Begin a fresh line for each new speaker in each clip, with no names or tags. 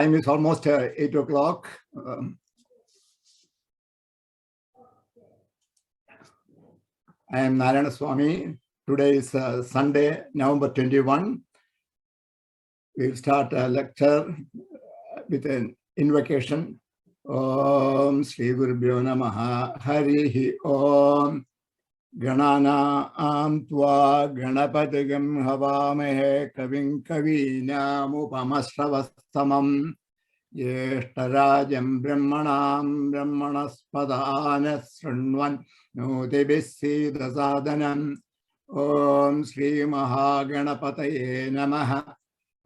Time is almost 8 o'clock. I am Narayanaswami. Today is Sunday, November 21. We will start a lecture with an invocation. Om Shri Gurubhyo Namaha Harihi Om Ganana Tva Ganapatigam Havamahe Kavim Kavinam Upamasravastamam Yeshtarajam Brahmanam Brahmanaspadana Srunvan Nodibisi Dasadanam Om Shri Mahaganapataye Namaha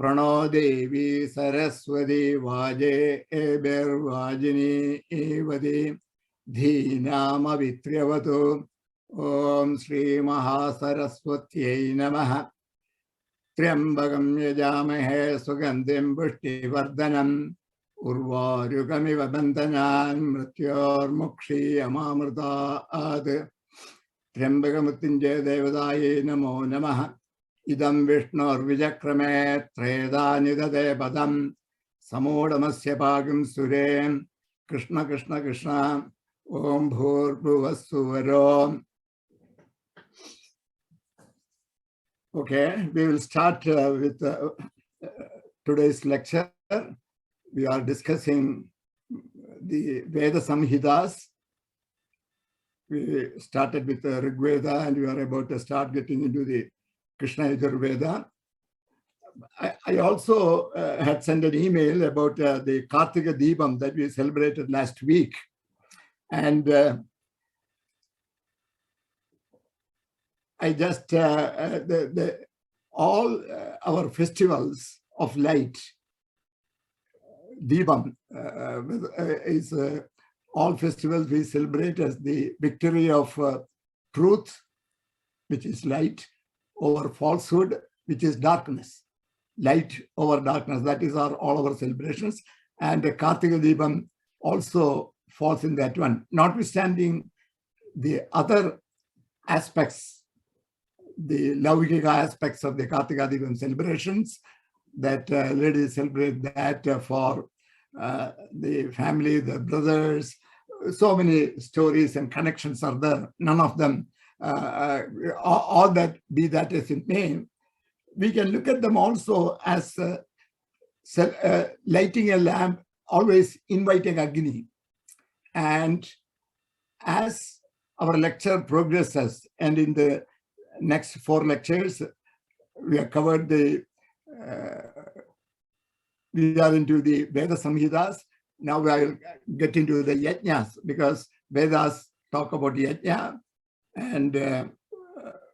Prano Devi Saraswati Vaje Eber Vajini Evadi Dhinama Vitriyavatu Om Shri Mahasaraswati Namaha Triambagam Yajamahe Sugandhim Pushti Vardhanam Urvarukamiva Bandhanan Mrityor Mukshi Amamrita Ad Triambagamutinjay Devadaye Namo Namaha Idam Vishnur Vijakrame Tredanidade Padam Samodamasya Pagam Surem Krishna Krishna Krishna Om Bhur Bhuvasuvaro. Okay, we will start with today's lecture. We are discussing the Veda Samhitas. We started with the Rig Veda and we are about to start getting into the Krishna Yajurveda. I also had sent an email about the Kartika Deepam that we celebrated last week. And I just, all our festivals of light, Deepam, is all festivals we celebrate as the victory of truth, which is light, over falsehood, which is darkness. Light over darkness, that is all our celebrations. And the Kartika Deepam also falls in that one, notwithstanding the other aspects, the Laukika aspects of the Kartika Deepam celebrations, that ladies celebrate that for the family, the brothers. So many stories and connections are there. None of them, all that, be that as it may, we can look at them also as lighting a lamp, always inviting Agni. And as our lecture progresses, and in the next 4 lectures, we have covered the, we are into the Veda Samhitas. Now we will get into the Yajnas, because Vedas talk about Yajna, and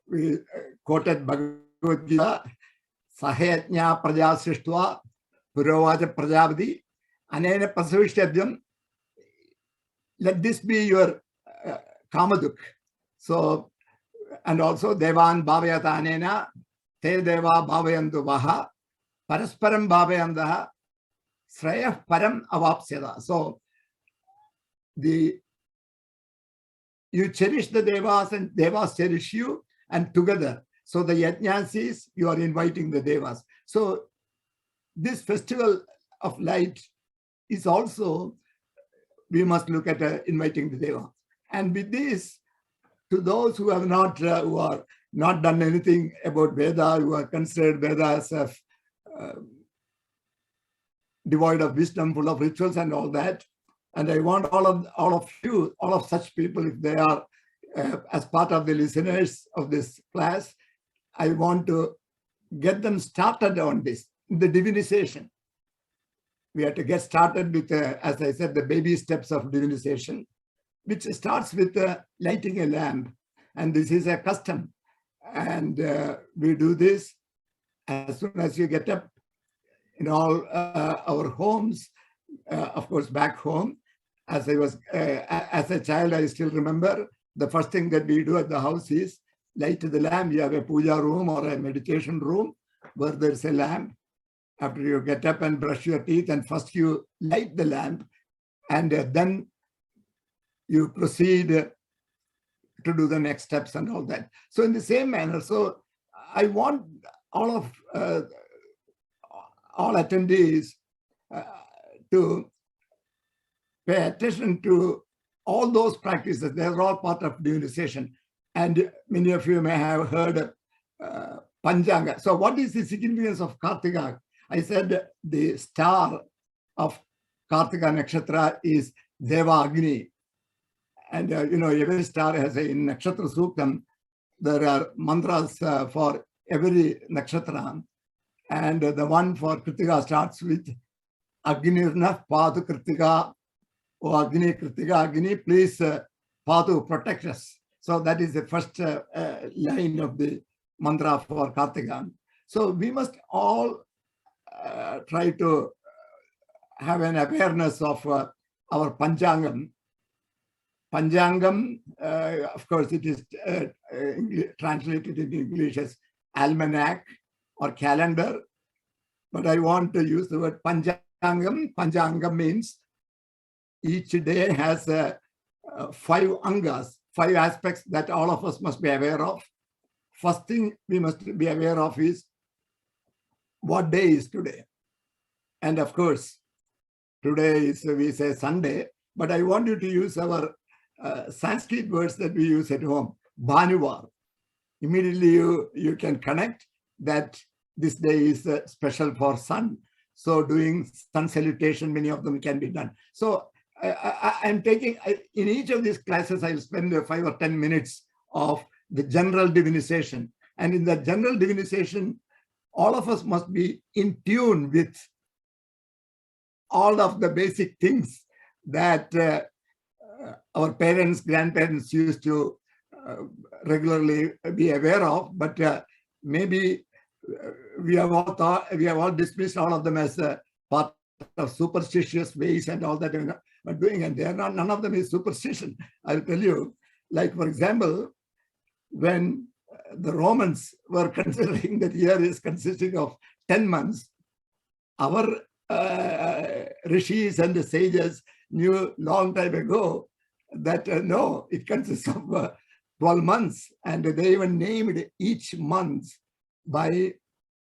we quoted Bhagavad Gita, Sahayajna Praja Srishtva Purovaja Prajavadi Anena Pasavishtadyam. Let this be your Kamaduk. So, and also Devan Bhavayata Anena Te Deva Bhavayantu Vaha Parasparam Bhavayandaha Srayah Param Avapsyada. So you cherish the Devas and Devas cherish you, and together. So the Yajnas is you are inviting the Devas. So this festival of light is also, we must look at inviting the Deva. And with this, to those who have not, who are not done anything about Veda, who are considered Vedas as devoid of wisdom, full of rituals and all that. And I want all of you, all of such people, if they are as part of the listeners of this class, I want to get them started on this, the divinization. We have to get started with, as I said, the baby steps of divinization, which starts with lighting a lamp. And this is a custom. And we do this as soon as you get up in all our homes, of course, back home. As I was, as a child, I still remember the first thing that we do at the house is light the lamp. You have a puja room or a meditation room where there's a lamp. After you get up and brush your teeth, and first you light the lamp, and then you proceed to do the next steps and all that. So in the same manner, so I want all of all attendees to pay attention to all those practices. They're all part of divinization. And many of you may have heard Panchanga. So what is the significance of Kartika? I said the star of Kartika Nakshatra is Deva Agni. And every star has in Nakshatra Suktam, there are mantras for every nakshatra. And the one for Kritika starts with Agnirna Padu Kritika. Oh Agni, Kritika, Agni, please Padu, protect us. So that is the first line of the mantra for Kartika. So we must all try to have an awareness of our Panchangam. Panchangam, of course, it is translated in English as almanac or calendar, but I want to use the word Panchangam. Panchangam means each day has 5 angas, 5 aspects that all of us must be aware of. First thing we must be aware of is what day is today. And of course, today is, we say Sunday, but I want you to use our Sanskrit words that we use at home, Bhanuvar. Immediately you can connect that this day is special for sun. So doing sun salutation, many of them can be done. So I'm taking, in each of these classes, I'll spend 5 or 10 minutes of the general divinization. And in the general divinization, all of us must be in tune with all of the basic things that our parents, grandparents used to regularly be aware of, but maybe we have all dismissed all of them as part of superstitious ways and all that we're doing, and they are not. None of them is superstition. I'll tell you, like for example, when the Romans were considering that year is consisting of 10 months, our rishis and the sages knew long time ago that no, it consists of 12 months, and they even named each month by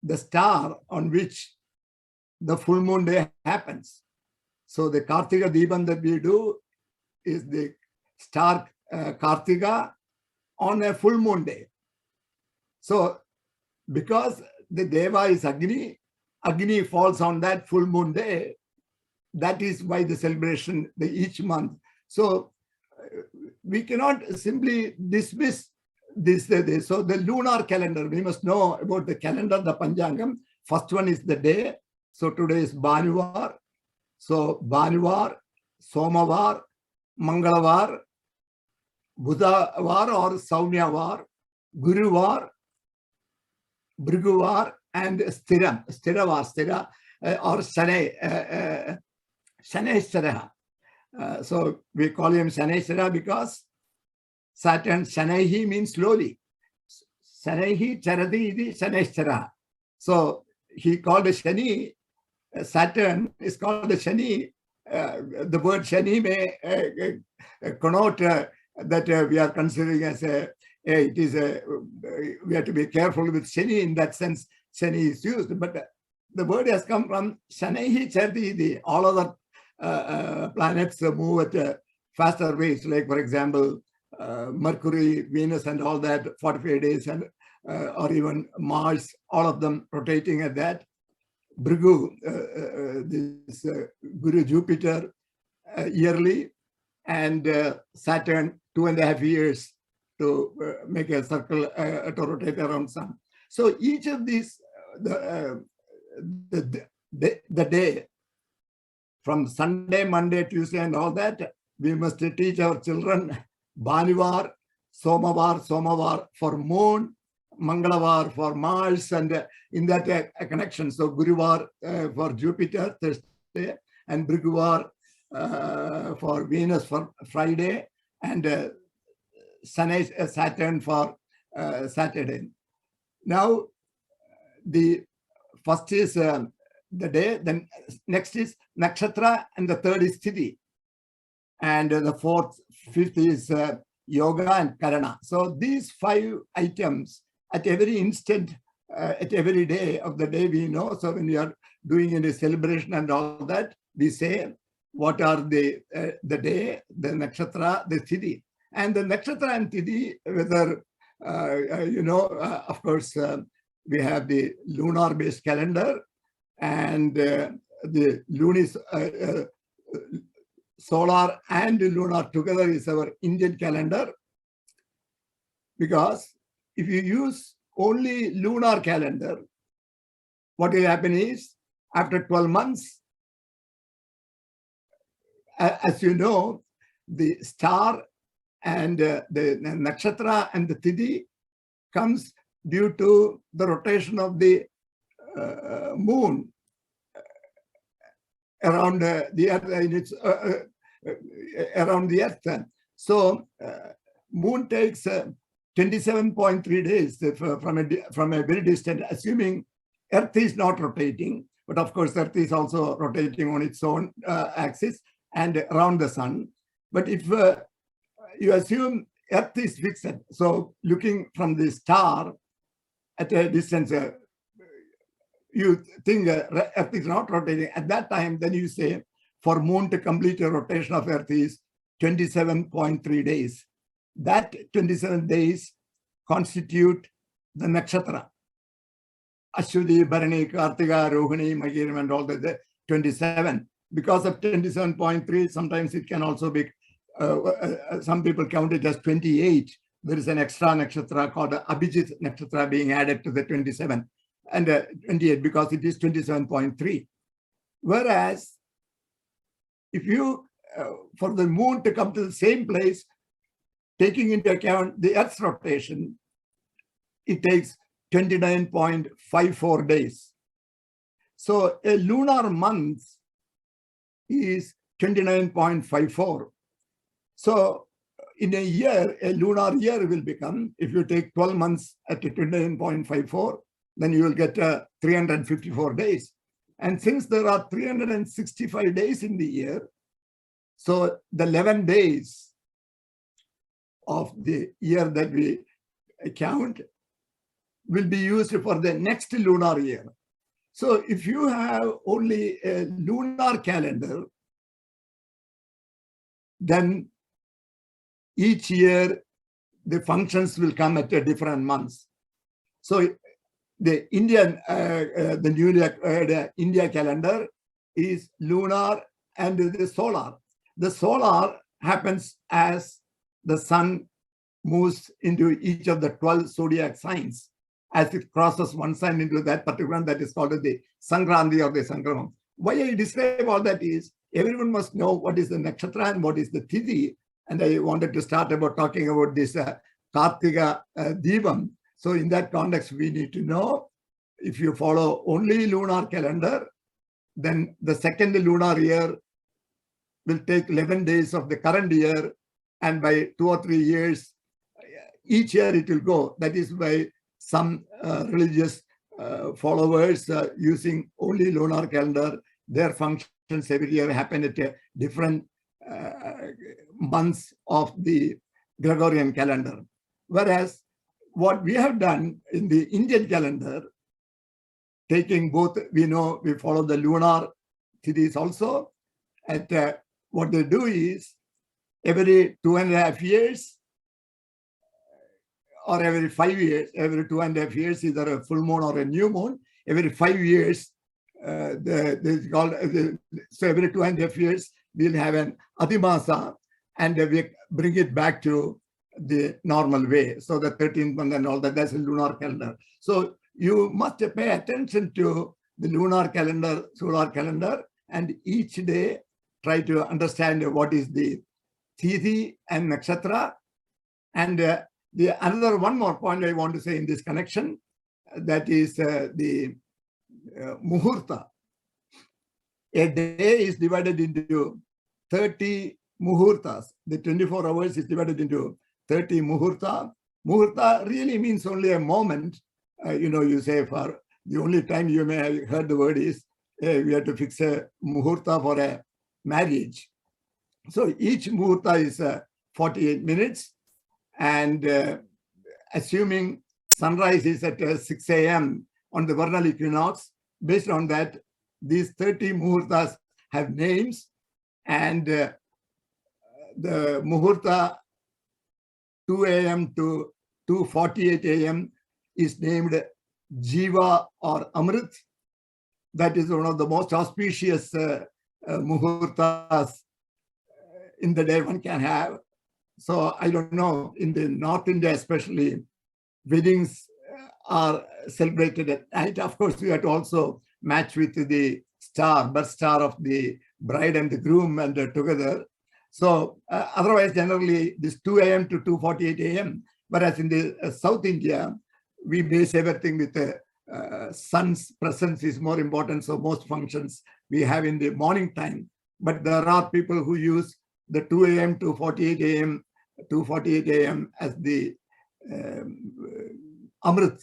the star on which the full moon day happens. So the Kartika Deepan that we do is the star Kartika on a full moon day. So because the Deva is Agni, Agni falls on that full moon day. That is why the celebration each month. So we cannot simply dismiss this day. So the lunar calendar, we must know about the calendar, the Panchangam. First one is the day. So today is Bhanuvar. So Bhanuvar, Somavar, Mangalavar, Buddhavar or Saumyavar, Guruvar, Bhriguvar, and Stiram, Stira or Shane, Shaneshwara. So we call him Shaneshwara because Saturn, Shanehi means slowly. Shanehi charati iti Shaneshwara. So he called the Shani, Saturn is called the Shani. The word Shani may connote that we are considering as we have to be careful with Shani. In that sense, Shani is used, but the word has come from Shanehi charati. All other planets move at faster rates, like for example, Mercury, Venus, and all that, 45 days, and or even Mars, all of them rotating at that. Bhrigu, this Guru Jupiter yearly, and Saturn 2.5 years to make a circle to rotate around Sun. So each of these, the day from Sunday, Monday, Tuesday, and all that, we must teach our children Bhanivar, Somavar for moon, Mangalavar for Mars, and in that a connection. So Guruvar for Jupiter, Thursday, and Bhriguvar for Venus for Friday, and Saturn for Saturday. Now, the first is the day, then next is Nakshatra, and the third is Sthiti. And the fourth, fifth is Yoga and Karana. So these 5 items at every instant, at every day of the day we know. So when we are doing any celebration and all that, we say what are the day, the nakshatra, the tithi. And the nakshatra and tithi, whether, of course, we have the lunar-based calendar, and the lunis, solar and lunar together is our Indian calendar. Because if you use only lunar calendar, what will happen is, after 12 months, as you know, the star and the nakshatra and the tithi comes due to the rotation of the moon around the earth, around the earth. So moon takes 27.3 days from a very distant, assuming earth is not rotating, but of course earth is also rotating on its own axis and around the sun. But if you assume earth is fixed, so looking from the star at a distance, you think earth is not rotating. At that time, then you say for moon to complete a rotation of earth is 27.3 days. That 27 days constitute the nakshatra. Ashwini, Bharani, Kartika, Rohini, Maghiram, and all the 27. Because of 27.3, sometimes it can also be, some people count it as 28. There is an extra nakshatra called Abhijit nakshatra being added to the 27 and 28 because it is 27.3. Whereas, if you, for the moon to come to the same place, taking into account the Earth's rotation, it takes 29.54 days. So a lunar month is 29.54. So in a year, a lunar year will become, if you take 12 months at 29.54, then you will get 354 days. And since there are 365 days in the year, so the 11 days of the year that we count will be used for the next lunar year. So if you have only a lunar calendar, then each year the functions will come at a different months. So the Indian, the newly acquired India calendar is lunar and the solar. The solar happens as the sun moves into each of the 12 zodiac signs. As it crosses one sign into that particular one, that is called the Sankranti or the Sankramam. Why I describe all that is, everyone must know what is the nakshatra and what is the tithi. And I wanted to start about talking about this Kartika Deepam. So in that context, we need to know, if you follow only lunar calendar, then the second lunar year will take 11 days of the current year. And by 2 or 3 years, each year it will go. That is why some religious followers using only lunar calendar, their functions every year happen at a different months of the Gregorian calendar. Whereas what we have done in the Indian calendar, taking both, we know we follow the lunar tithis also, at what they do is every 2.5 years or every 5 years, every 2.5 years, either a full moon or a new moon, every 5 years, so every 2.5 years, we'll have an Adhimasa and we bring it back to the normal way. So the 13th month and all that, that's a lunar calendar. So you must pay attention to the lunar calendar, solar calendar, and each day try to understand what is the tithi and nakshatra. And another one more point I want to say in this connection, that is the muhurta. A day is divided into 30 muhurtas. The 24 hours is divided into 30 muhurta. Muhurta really means only a moment. You say for the only time you may have heard the word is we have to fix a muhurta for a marriage. So each muhurta is 48 minutes. And assuming sunrise is at 6 a.m. on the vernal equinox, based on that, these 30 muhurtas have names, and the Muhurta 2 a.m. to 2:48 a.m. is named Jiva or Amrit. That is one of the most auspicious Muhurtas in the day one can have. So I don't know, in the North India especially, weddings are celebrated at night. Of course, we have to also match with the birth star of the bride and the groom, and together. So otherwise, generally, this 2 a.m. to 2:48 a.m. Whereas in the South India, we base everything with the sun's presence is more important. So most functions we have in the morning time. But there are people who use the 2 a.m. to 48 a.m. 2:48 a.m. as the Amrit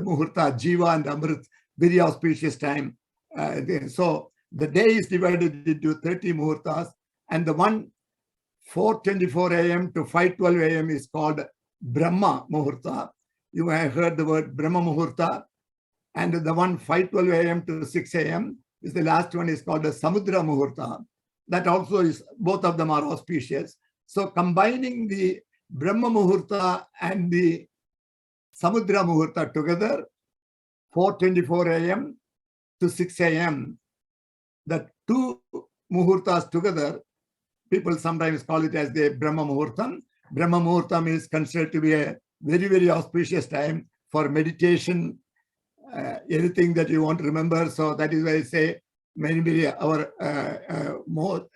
Muhurta, Jiva and Amrit, very auspicious time. So the day is divided into 30 Muhurtas, and the one 4:24 a.m. to 5:12 a.m. is called Brahma Muhurta. You may have heard the word Brahma Muhurta. And the one 5:12 a.m. to 6 a.m. is the last one, is called the Samudra Muhurta. That also is, both of them are auspicious. So combining the Brahma Muhurta and the Samudra Muhurta together, 4:24 a.m. to 6 a.m., the two Muhurtas together, people sometimes call it as the Brahma Muhurtam. Brahma Muhurtam is considered to be a very, very auspicious time for meditation, anything that you want to remember. So that is why I say many our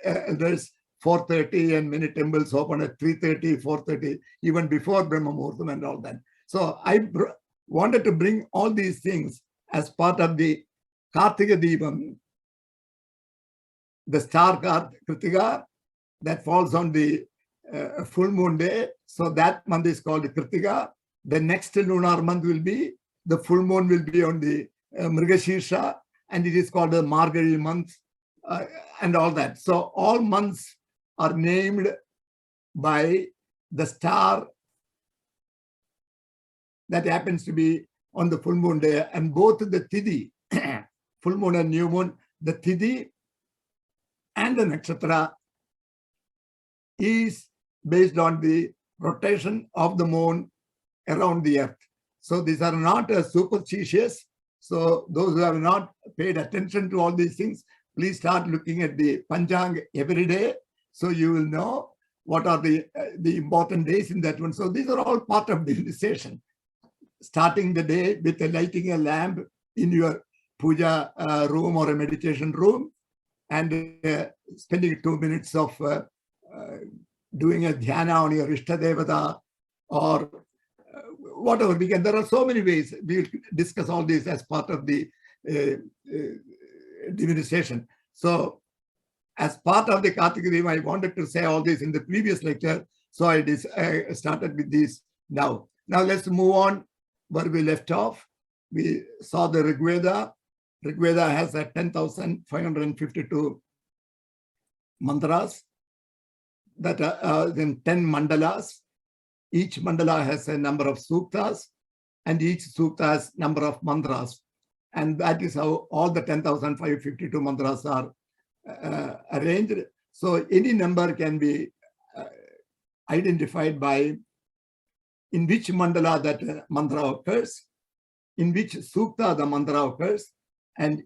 elders 4:30, and many temples open at 3:30, 4:30, even before Brahma Muhurtam and all that. So I wanted to bring all these things as part of the Kartika Deepam, the star Kritika that falls on the full moon day. So that month is called Kritika. The next lunar month will be, the full moon will be on the Mrigashirsha, and it is called the Margari month, and all that. So all months are named by the star that happens to be on the full moon day, and both the Tithi, full moon and new moon, the Tithi and the Nakshatra is based on the rotation of the moon around the earth. So these are not superstitious. So those who have not paid attention to all these things, please start looking at the Panchang every day. So you will know what are the important days in that one. So these are all part of the initiation. Starting the day with lighting a lamp in your puja room or a meditation room, and spending 2 minutes of doing a dhyana on your Ishta Devata, or whatever we can. There are so many ways. We'll discuss all this as part of the divinization. So as part of the Kartika Deepam, I wanted to say all this in the previous lecture. So I started with this now. Now let's move on where we left off. We saw the Rig Veda. Rig Veda has 10,552 mantras that are in 10 mandalas. Each mandala has a number of suktas, and each sukta has number of mantras. And that is how all the 10,552 mantras are arranged. So any number can be identified by in which mandala that mantra occurs, in which sukta the mantra occurs, and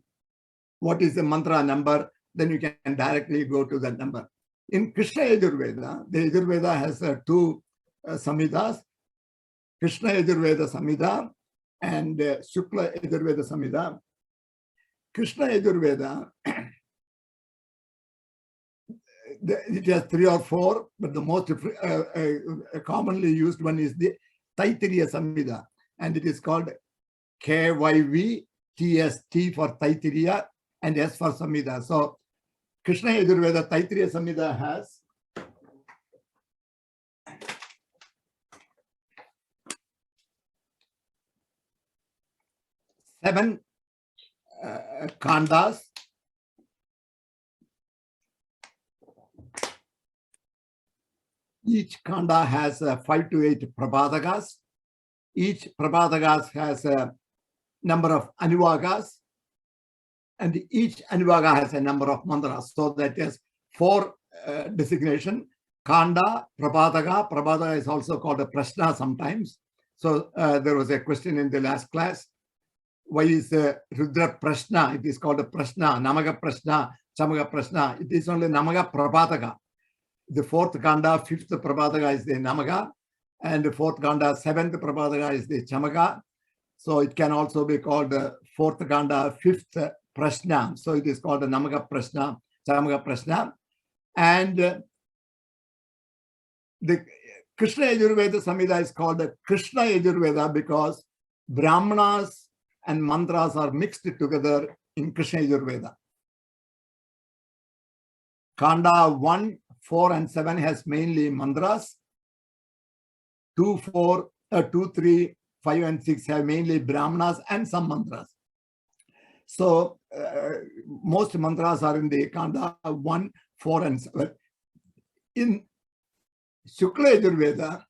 what is the mantra number. Then you can directly go to that number. In Krishna Yajurveda, the Yajurveda has two Samhitas, Krishna Yajurveda Samhita and Shukla Yajurveda Samhita. Krishna Yajurveda, it has 3 or 4, but the most commonly used one is the Taittiriya Samhita, and it is called KYV-TST for Taittiriya and S for Samhita. So Krishna Yajurveda Taittiriya Samhita has 7 khandas. Each khanda has 5 to 8 prabhadagas. Each prabhadagas has a number of anuvagas. and each Anuvaga has a number of mantras. So that is 4 designation. Kanda, Prabhataga. Prabhataga is also called a Prashna sometimes. So there was a question in the last class. Why is Rudra Prashna? It is called a Prashna, Namaga Prashna, Chamaga Prashna. It is only Namaga Prabhataga. The 4th Kanda, 5th Prabhataga is the Namaga, and the 4th Kanda, 7th Prabhataga is the Chamaga. So it can also be called the 4th Kanda, 5th Prashna. So it is called the Namaga Prashna, Chamaga Prashna. And the Krishna Yajurveda Samhita is called the Krishna Yajurveda because Brahmanas and mantras are mixed together in Krishna Yajurveda. Kanda 1, 4, and 7 has mainly mantras. 2, 3, 5, and 6 have mainly Brahmanas and some mantras. So most mantras are in the Kanda 1, 4, and 7. In Shukla Yajurveda,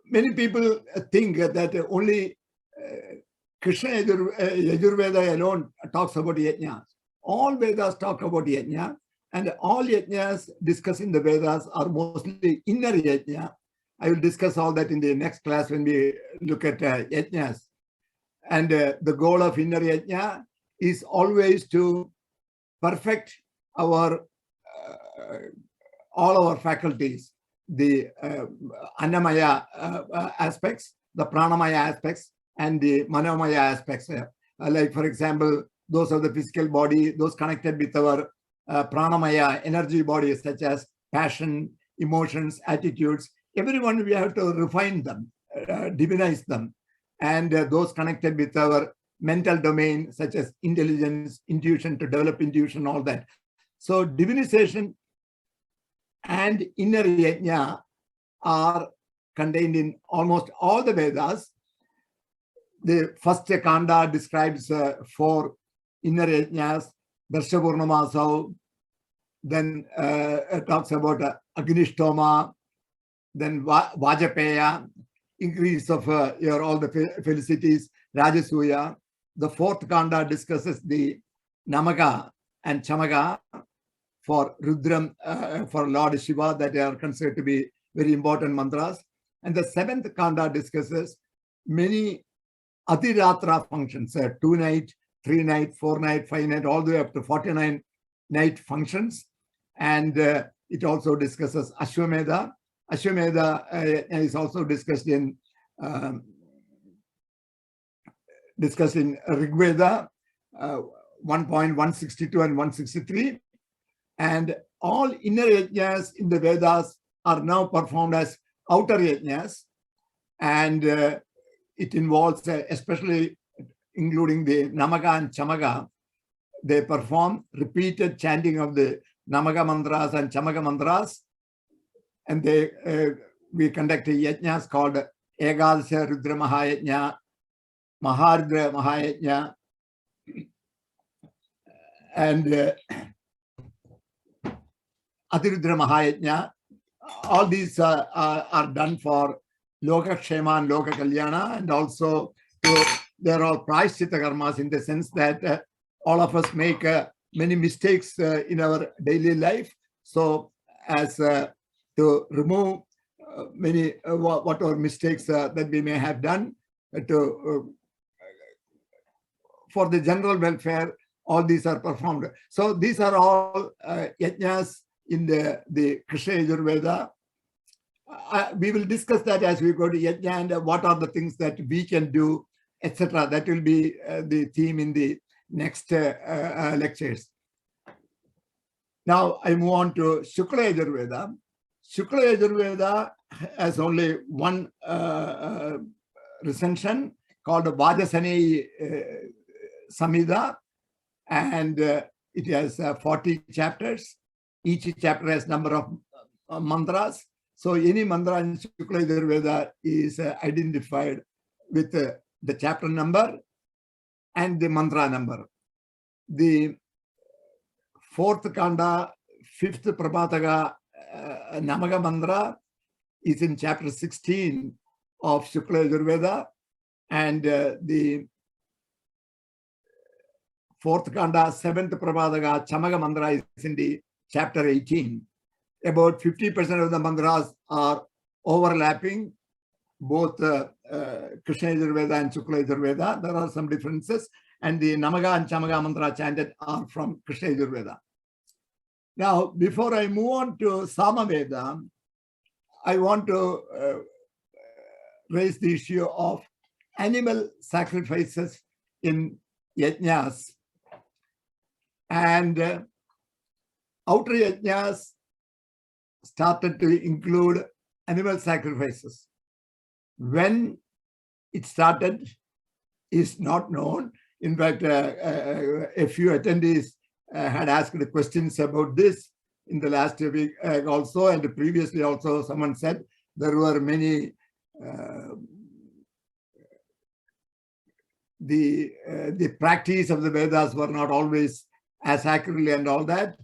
many people think that only Krishna Yajurveda alone talks about yajnas. All Vedas talk about yajna, and all yajnas discussed in the Vedas are mostly inner yajna. I will discuss all that in the next class when we look at yajnas. And the goal of inner yajna is always to perfect our all our faculties, the Annamaya aspects, the Pranamaya aspects, and the Manomaya aspects. Like, for example, those of the physical body, those connected with our Pranamaya energy bodies, such as passion, emotions, attitudes. Everyone, we have to refine them, divinize them. And those connected with our mental domain, such as intelligence, intuition, to develop intuition, all that. So divinization and inner yajna are contained in almost all the Vedas. The first Kanda describes 4 inner yajnas, Darshavurnamasau, then talks about Agnishtoma, then Vajapeya, increase of all the felicities, Rajasuya. The 4th Kanda discusses the Namaga and Chamaga for Rudram, for Lord Shiva, that are considered to be very important mantras. And the 7th Kanda discusses many Adhiratra functions, 2 night, 3 night, 4 night, 5 night, all the way up to 49 night functions. And it also discusses Ashwamedha. Ashwamedha is also discussed in Rigveda 1.162 and 163. And all inner yajnas in the Vedas are now performed as outer yajnas. And it involves, especially including the Namaga and Chamaga, they perform repeated chanting of the Namaga mantras and Chamaga mantras. And we conduct yajnas called Egadasya Rudra Mahayajna, Maharudra Mahayajna, and Atirudra Mahayajna. All these are done for Loka Kshema and Loka Kalyana, and also they're all prashchitta karmas, in the sense that all of us make many mistakes in our daily life. So as to remove many whatever mistakes that we may have done, for the general welfare, all these are performed. So these are all yajnas in the Krishna Yajurveda. We will discuss that as we go to yajna, and what are the things that we can do, etc. That will be the theme in the next lectures. Now I move on to Shukla Yajurveda. Shukla Yajurveda has only one recension called Vajasane Samhita, and it has 40 chapters. Each chapter has number of mantras. So any mantra in Shukla Yajurveda is identified with the chapter number and the mantra number. The 4th Kanda, 5th Prabhataga Namaga mantra is in chapter 16 of Shukla Yajurveda, and the 4th Kanda, 7th Prabhadaga, Chamaga Mantra is in the chapter 18. About 50% of the mantras are overlapping, both Krishna Yajurveda and Shukla Yajurveda. There are some differences, and the Namaga and Chamaga mantra chanted are from Krishna Yajurveda. Now, before I move on to Samaveda, I want to raise the issue of animal sacrifices in yajnas. And outer yajnas started to include animal sacrifices. When it started is not known. In fact, a few attendees had asked questions about this in the last week also, and previously also someone said there were many the practice of the Vedas were not always as accurately and all that.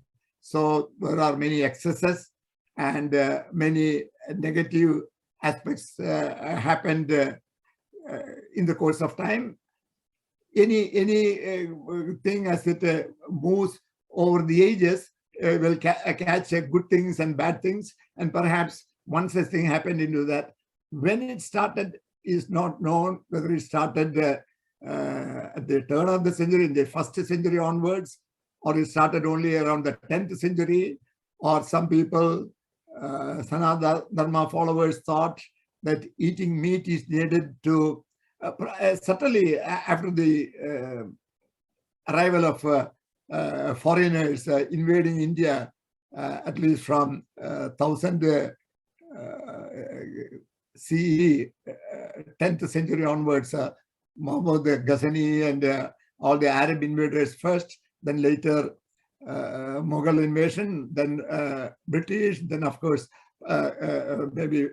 So there are many excesses and many negative aspects happened in the course of time. Any thing as it moves over the ages will catch good things and bad things, and perhaps one such thing happened into that. When it started is not known, whether it started at the turn of the century, in the 1st century onwards, or it started only around the 10th century, or some people, Sanatana Dharma followers, thought that eating meat is needed to, certainly after the arrival of foreigners invading India, at least from 1000 CE, 10th century onwards, Muhammad Ghazni and all the Arab invaders first, then later Mughal invasion, then British, then of course maybe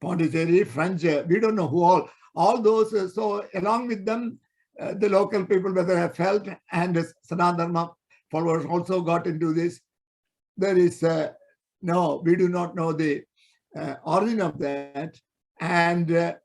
Pondicherry, French, we don't know who all those. So along with them, the local people, whether have felt, and Sanatana Dharma followers also got into this. There is no, we do not know the origin of that. And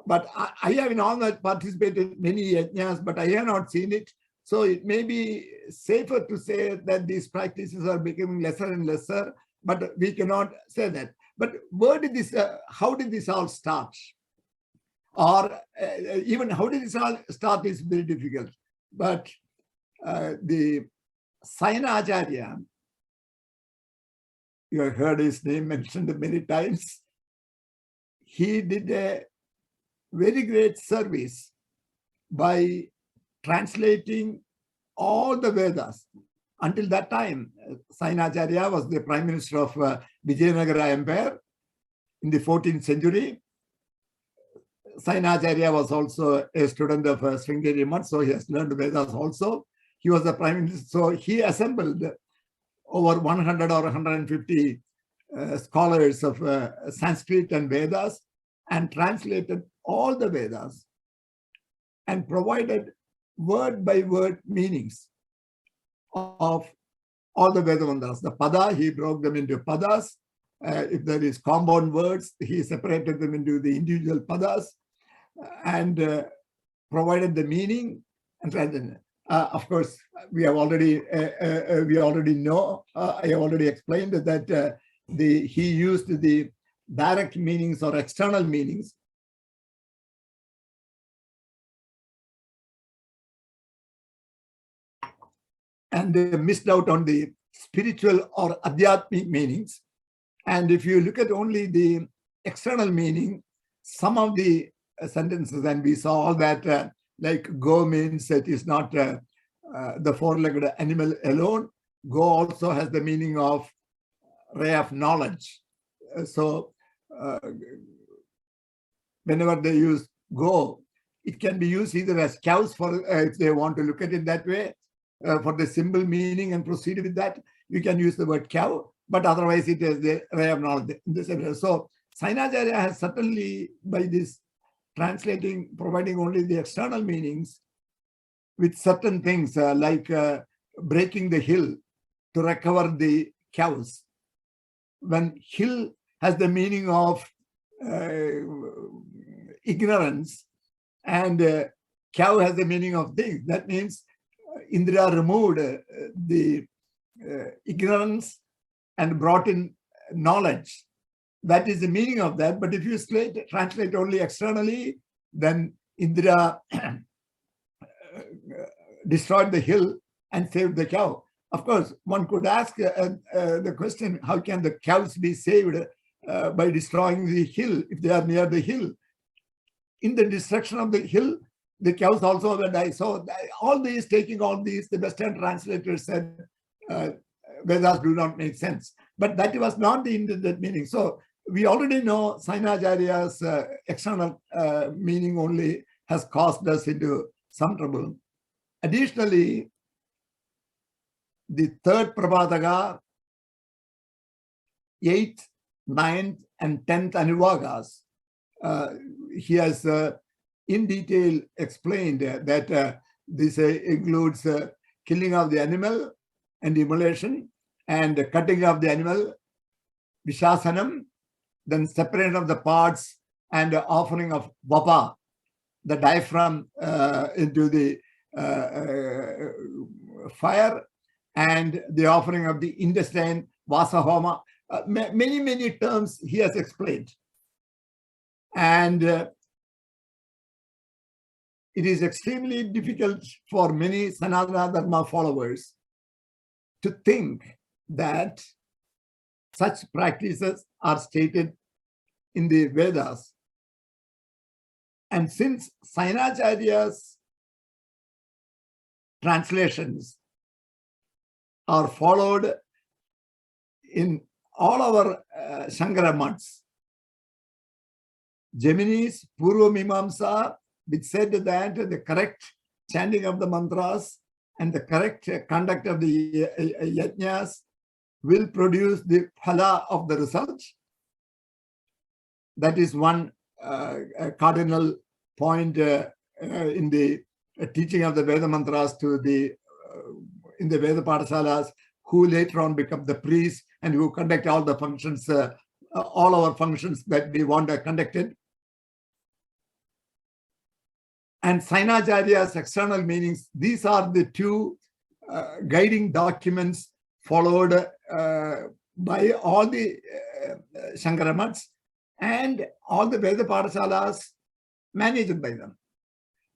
but I have in all that participated in many yajnas, but I have not seen it. So it may be safer to say that these practices are becoming lesser and lesser, but we cannot say that. But where did this, how did this all start? Or even how did this all start is very difficult. But the Sayanacharya, you have heard his name mentioned many times. He did a very great service by translating all the Vedas. Until that time, Sayanacharya was the prime minister of Vijayanagara Empire in the 14th century. Sayanacharya was also a student of Sringeri Mutt, so he has learned Vedas also. He was the prime minister, so he assembled over 100 or 150 scholars of Sanskrit and Vedas and translated all the Vedas and provided word by word meanings of all the Veda mantras. The pada, he broke them into padas. If there is compound words, he separated them into the individual padas and provided the meaning and translation. Of course, we already know. I have already explained that he used the direct meanings or external meanings. And they missed out on the spiritual or adhyatmic meanings. And if you look at only the external meaning, some of the sentences, and we saw all that, like go means it is not the four-legged animal alone. Go also has the meaning of ray of knowledge. So whenever they use go, it can be used either as cows for if they want to look at it that way, for the symbol meaning and proceed with that. You can use the word cow, but otherwise it is the ray of knowledge. So Sayanacharya has certainly, by this translating, providing only the external meanings with certain things like breaking the hill to recover the cows. When hill has the meaning of ignorance and cow has the meaning of things. That means Indra removed the ignorance and brought in knowledge. That is the meaning of that. But if you translate only externally, then Indra destroyed the hill and saved the cow. Of course, one could ask the question, how can the cows be saved by destroying the hill if they are near the hill? In the destruction of the hill, the cows also will die. So all these, taking all these, the Western translators said Vedas do not make sense. But that was not the intended meaning. So we already know Sainacharya's external meaning only has caused us into some trouble. Additionally, the third Prabhataga, 8th, 9th, and 10th Anuvagas, he has in detail explained that this includes killing of the animal and immolation, and cutting of the animal, vishasanam, then separation of the parts, and offering of vapa, the diaphragm, into the fire, and the offering of the intestine, vasahoma. Many, many terms he has explained. And it is extremely difficult for many Sanatana Dharma followers to think that such practices are stated in the Vedas. And since Sainacharya's translations are followed in all our Shankara mats, Gemini's Purva Mimamsa, which said that the correct chanting of the mantras and the correct conduct of the yajnas will produce the phala of the result. That is one cardinal point in the teaching of the Veda mantras to the in the Veda Paఠశాlas, who later on become the priests and who conduct all the functions, all our functions that we want conducted. And Sainacharya's external meanings, these are the two guiding documents followed by all the Shankara mats and all the Veda Paఠశాlas managed by them.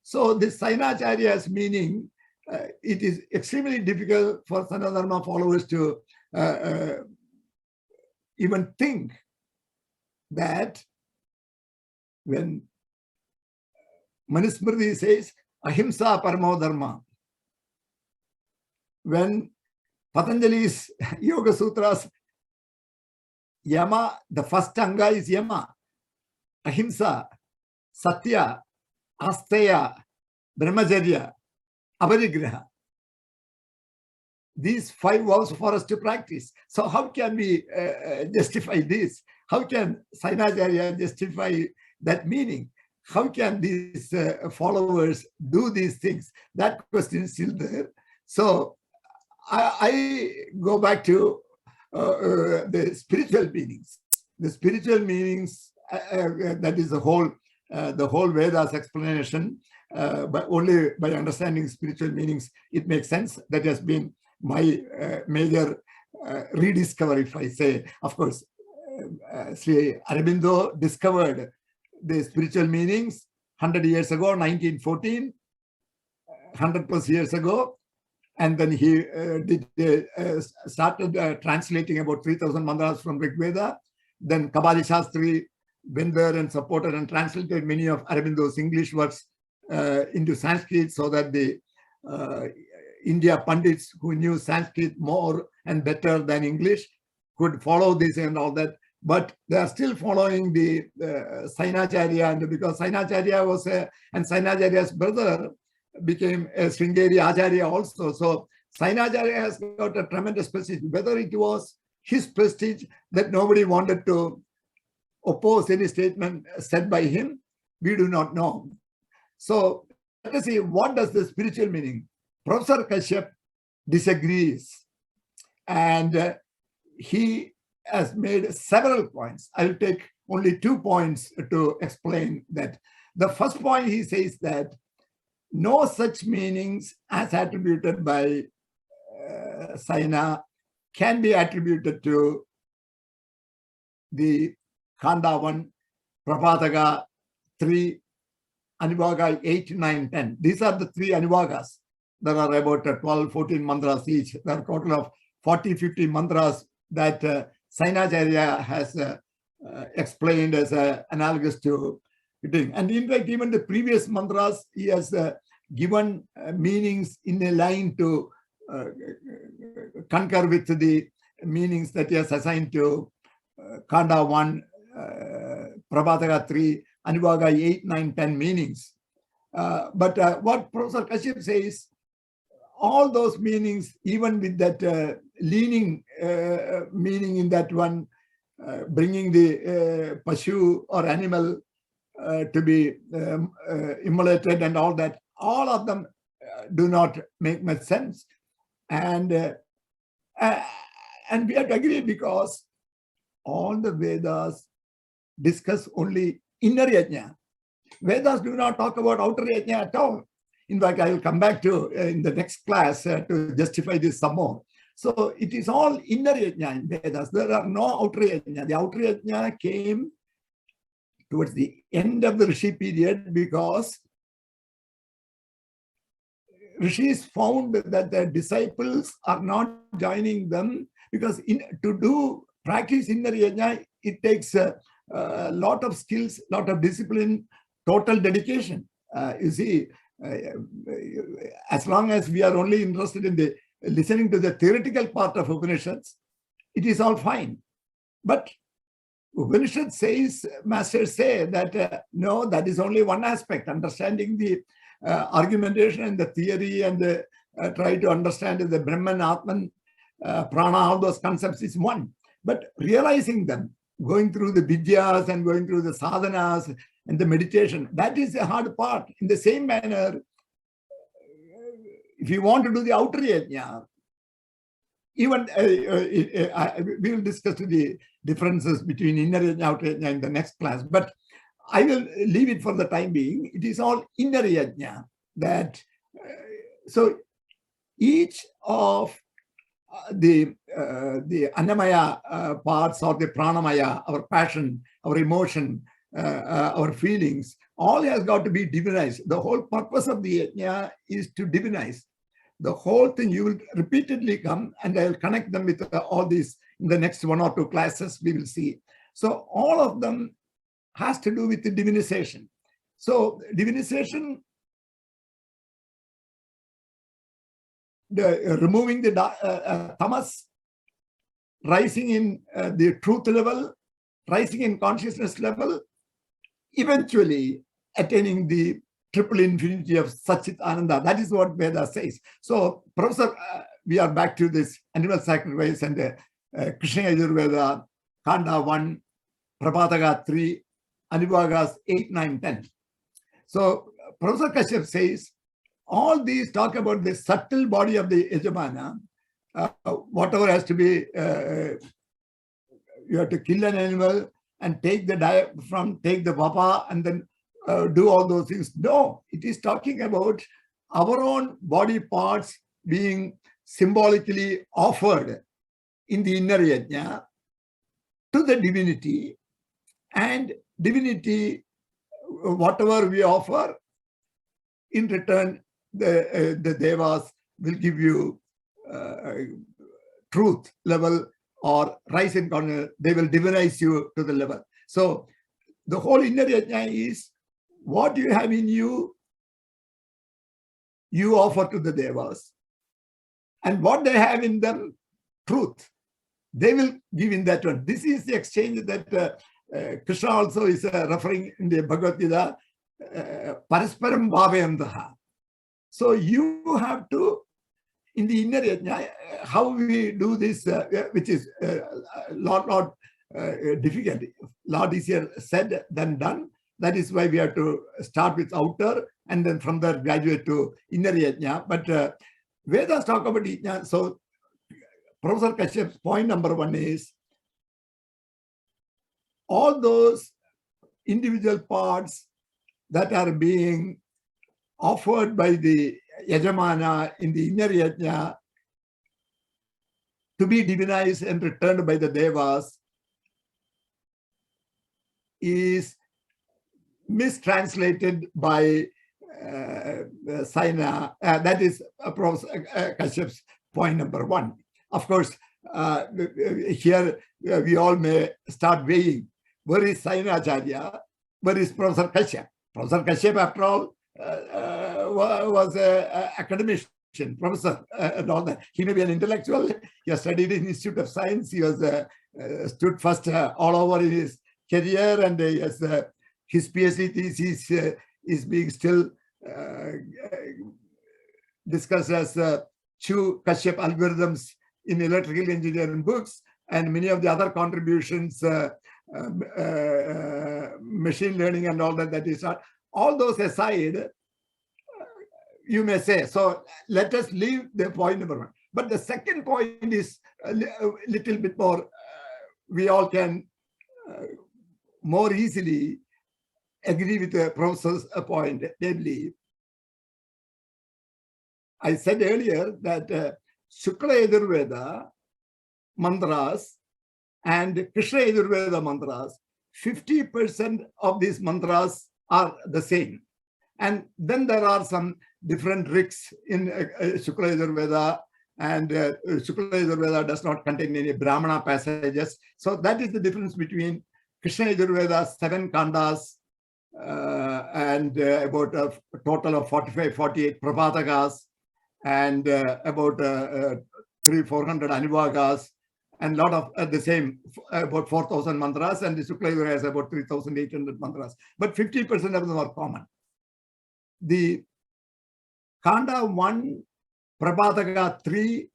So this Sainacharya's meaning, it is extremely difficult for Sanatana Dharma followers to even think that when Manusmriti says ahimsa paramo dharma, when Patanjali's Yoga Sutras, Yama, the first anga is Yama, ahimsa, satya, asteya, brahmacharya, aparigraha. These 5 vows for us to practice. So how can we justify this? How can Sainacharya justify that meaning? How can these followers do these things? That question is still there. So I go back to the spiritual meanings. The spiritual meanings, that is the whole Vedas explanation. But only by understanding spiritual meanings, it makes sense. That has been my major rediscovery, if I say. Of course, Sri Aurobindo discovered the spiritual meanings 100 years ago, 1914, 100 plus years ago. And then he started translating about 3,000 mantras from Rig Veda. Then Kabali Shastri went there and supported and translated many of Aurobindo's English works into Sanskrit, so that the India Pandits who knew Sanskrit more and better than English could follow this and all that. But they are still following the Sainacharya, and because Sainacharya was and Sainacharya's brother became a Sringeri Acharya also. So Sainacharya has got a tremendous prestige. Whether it was his prestige that nobody wanted to oppose any statement said by him, we do not know. So let us see, what does the spiritual meaning? Professor Kashyap disagrees, and he has made several points. I will take only 2 points to explain that. The first point, he says that no such meanings as attributed by Saina can be attributed to the Khanda 1, Prapataka 3, Anivaga 8, 9, 10. These are the three Anivagas. There are about 12, 14 mantras each. There are a total of 40, 50 mantras that Sainacharya has explained as analogous to it. And in fact, even the previous mantras, he has given meanings in a line to concur with the meanings that he has assigned to Khanda 1, Prabhataka 3, Anivaga 8, 9, 10 meanings. But what Professor Kashyap says, all those meanings, even with that leaning meaning in that one, bringing the Pashu or animal to be immolated and all that, all of them do not make much sense. And we have to agree because all the Vedas discuss only inner yajna. Vedas do not talk about outer yajna at all. In fact, I will come back to in the next class to justify this some more. So it is all inner yajna in Vedas. There are no outer yajna. The outer yajna came towards the end of the Rishi period because Rishis found that their disciples are not joining them because to practice inner yajna, it takes a lot of skills, lot of discipline, total dedication. You see, as long as we are only interested in listening to the theoretical part of Upanishads, it is all fine. But Upanishad says, masters say that no, that is only one aspect. Understanding the argumentation and the theory and try to understand the Brahman, Atman, Prana, all those concepts is one. But realizing them, going through the vidyas and going through the sadhanas and the meditation, that is the hard part. In the same manner, if you want to do the outer yajna, even we will discuss the differences between inner yajna and outer yajna in the next class, but I will leave it for the time being. It is all inner yajna that, so each of the Annamaya parts or the Pranamaya, our passion, our emotion, our feelings, all has got to be divinized. The whole purpose of the yajna is to divinize. The whole thing, you will repeatedly come, and I will connect them with all these in the next 1 or 2 classes, we will see. So all of them has to do with the divinization. So divinization, removing the tamas, rising in the truth level, rising in consciousness level, eventually attaining the triple infinity of Satchit Ananda. That is what Vedas says. So, Professor, we are back to this animal sacrifice and Krishna Yajurveda, Khanda 1, Prabhataka 3, Anivagas 8, 9, 10. So, Professor Kashyap says, all these talk about the subtle body of the Yajamana, whatever has to be, you have to kill an animal and take the diaphragm, take the papa, and then do all those things. No, it is talking about our own body parts being symbolically offered in the inner yajna to the divinity, and divinity, whatever we offer, in return, the devas will give you truth level or rise in consciousness. They will divinize you to the level. So the whole inner yajna is what you have in you, you offer to the devas. And what they have in them, truth, they will give in that one. This is the exchange that Krishna also is referring in the Bhagavad Gita, Parasparam Bhavayamdaha. So you have to, in the inner yajna, how we do this, which is a lot difficult, lot easier said than done. That is why we have to start with outer and then from there graduate to inner yajna. But Vedas talk about yajna. So Professor Kashyap's point number 1 is all those individual parts that are being offered by the Yajamana in the inner yajna to be divinized and returned by the Devas is mistranslated by Saina. That is Kashyap's point number one. Of course, here we all may start weighing, where is Sainacharya, where is Professor Kashyap? Professor Kashyap, after all, was an academician, professor, and all that. He may be an intellectual. He has studied in Institute of Science. He was stood first all over in his career, and he has, his PhD thesis is being still discussed as Chu Kashyap algorithms in electrical engineering books, and many of the other contributions, machine learning and all that, that is not. All those aside, you may say, so let us leave the point number one. But the second point is a little bit more, we all can more easily agree with the professor's point. Namely, I said earlier that Shukla Yajurveda mantras and Krishna Yajurveda mantras, 50% of these mantras are the same. And then there are some different rigs in Shukla Yajurveda, and Shukla Yajurveda does not contain any Brahmana passages. So that is the difference between Krishna Yajurveda, 7 kandas, and about a total of 45, 48 prapatakas, and about 300-400 anuvagas, and a lot of the same, about 4,000 mantras, and the Shukla Yajurveda has about 3,800 mantras. But 50% of them are common. The Kanda 1, Prabhataka 3,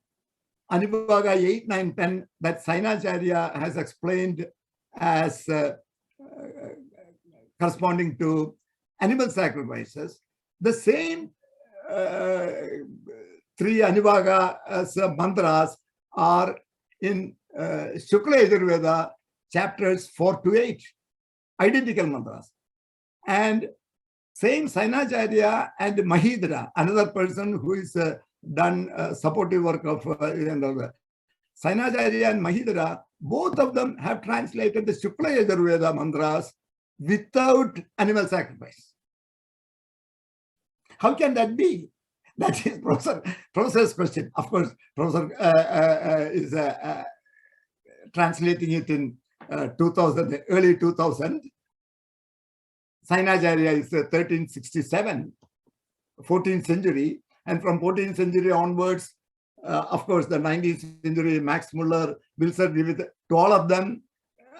Anuvaga 8, 9, 10, that Sainacharya has explained as corresponding to animal sacrifices. The same 3 Anuvaga mantras are in Shukla Yajurveda chapters 4 to 8, identical mantras. And same Sainacharya and Mahidra, another person who is done supportive work of Sainacharya and Mahidra, both of them have translated the Shukla Yajurveda mantras without animal sacrifice. How can that be? That is Professor's question. Of course, Professor is translating it in 2000, early 2000. Sainacharya is 1367, 14th century. And from 14th century onwards, of course, the 19th century, Max Muller, Wilson, to all of them,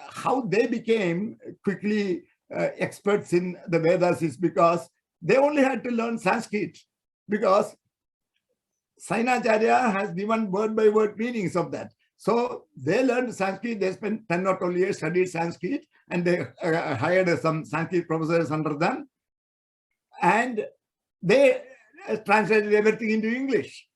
how they became quickly experts in the Vedas is because they only had to learn Sanskrit, because Sainacharya has given word by word meanings of that. So they learned Sanskrit, they spent 10 or 12 years, studied Sanskrit, and they hired some Sanskrit professors under them. And they translated everything into English.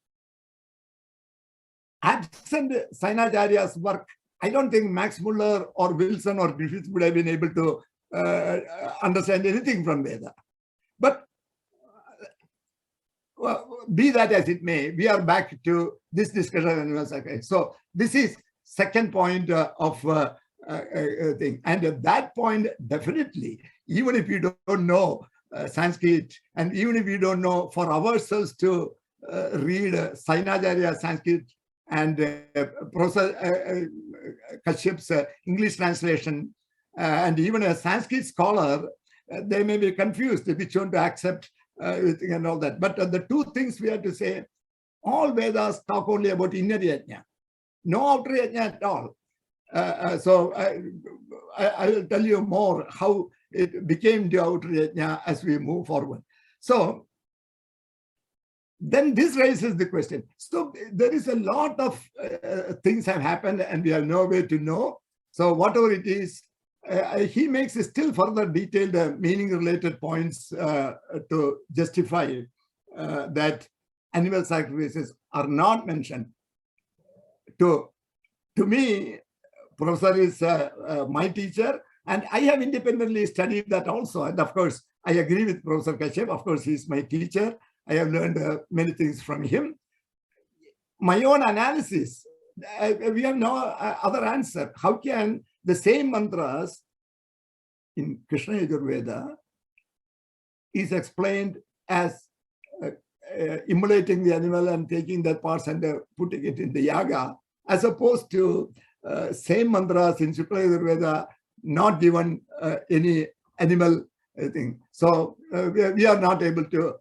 Absent Sainacharya's work, I don't think Max Muller or Wilson or Griffith would have been able to understand anything from Veda. But well, be that as it may, we are back to this discussion on animal sacrifice. So this is second point of thing. And at that point, definitely, even if you don't know Sanskrit, and even if you don't know for ourselves to read Sainacharya Sanskrit and Professor Kashyap's English translation, and even a Sanskrit scholar, they may be confused which one to accept and all that. But the two things we have to say, all Vedas talk only about inner yajna, no outer yajna at all. So I will tell you more how it became the outer yajna as we move forward. So then this raises the question. So there is a lot of things have happened and we have no way to know. So whatever it is, he makes still further detailed meaning-related points to justify that animal sacrifices are not mentioned. To me, Professor is my teacher, and I have independently studied that also. And of course, I agree with Professor Kashyap. Of course, he's my teacher. I have learned many things from him. My own analysis, we have no other answer. How can the same mantras in Krishna Yajurveda is explained as immolating the animal and taking that parts and putting it in the yaga, as opposed to same mantras in Shukla Yajurveda not given any animal thing. So we are not able to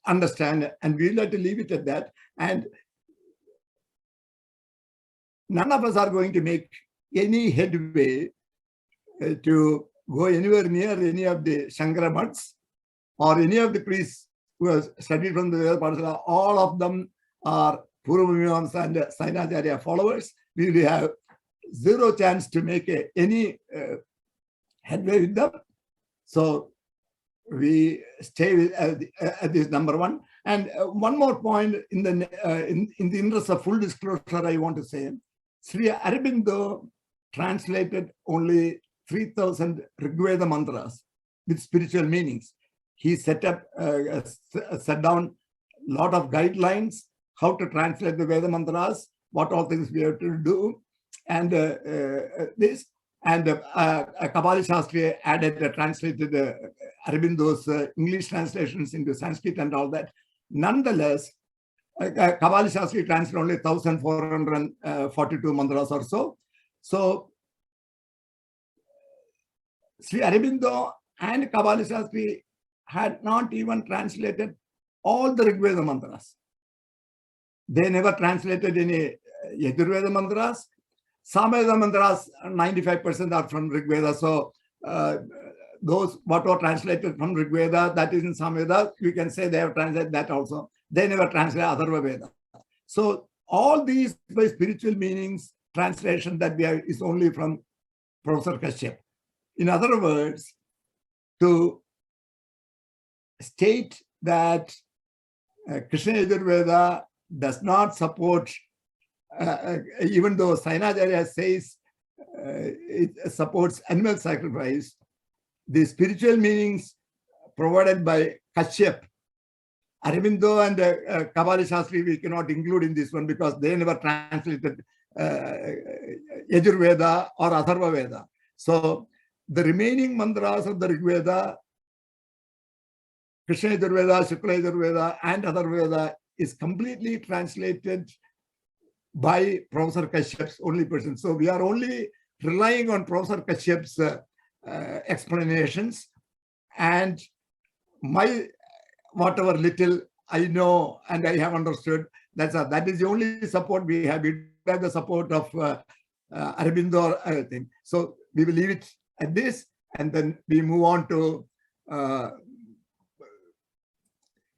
understand, and we'll have to leave it at that. And none of us are going to make any headway to go anywhere near any of the Shankara Mats or any of the priests who have studied from the Veda Pathshala. All of them are Purva and Sainacharya followers. We will have zero chance to make any headway with them. So we stay with at this number one. And one more point in the interest of full disclosure, I want to say, Sri Aurobindo translated only 3,000 Rigveda mantras with spiritual meanings. He set down a lot of guidelines how to translate the Veda mantras, what all things we have to do, and this. And Kabali Shastri added translated Aurobindo's English translations into Sanskrit and all that. Nonetheless, Kabali Shastri translated only 1,442 mantras or so. So Sri Aurobindo and Kabali Shastri had not even translated all the Rigveda mantras. They never translated any Yajurveda mantras. Samaveda mantras, 95% are from Rigveda. So those what were translated from Rigveda, that is in Samaveda, you can say they have translated that also. They never translate Atharva Veda. So all these by spiritual meanings, translation that we have is only from Professor Kashyap. In other words, to state that Krishna Yajurveda does not support, even though Sainacharya says it supports animal sacrifice, the spiritual meanings provided by Kashyap, Aurobindo and Kabali Shastri we cannot include in this one because they never translated Yajurveda or Atharva Veda. So the remaining mantras of the Rigveda, Krishna Yajurveda, Shukla Yajurveda, and Atharva Veda is completely translated by Professor Kashyap's only person. So we are only relying on Professor Kashyap's explanations, and my whatever little I know and I have understood, that is the only support we have. We don't have the support of Aurobindo or anything. So we will leave it at this, and then we move on to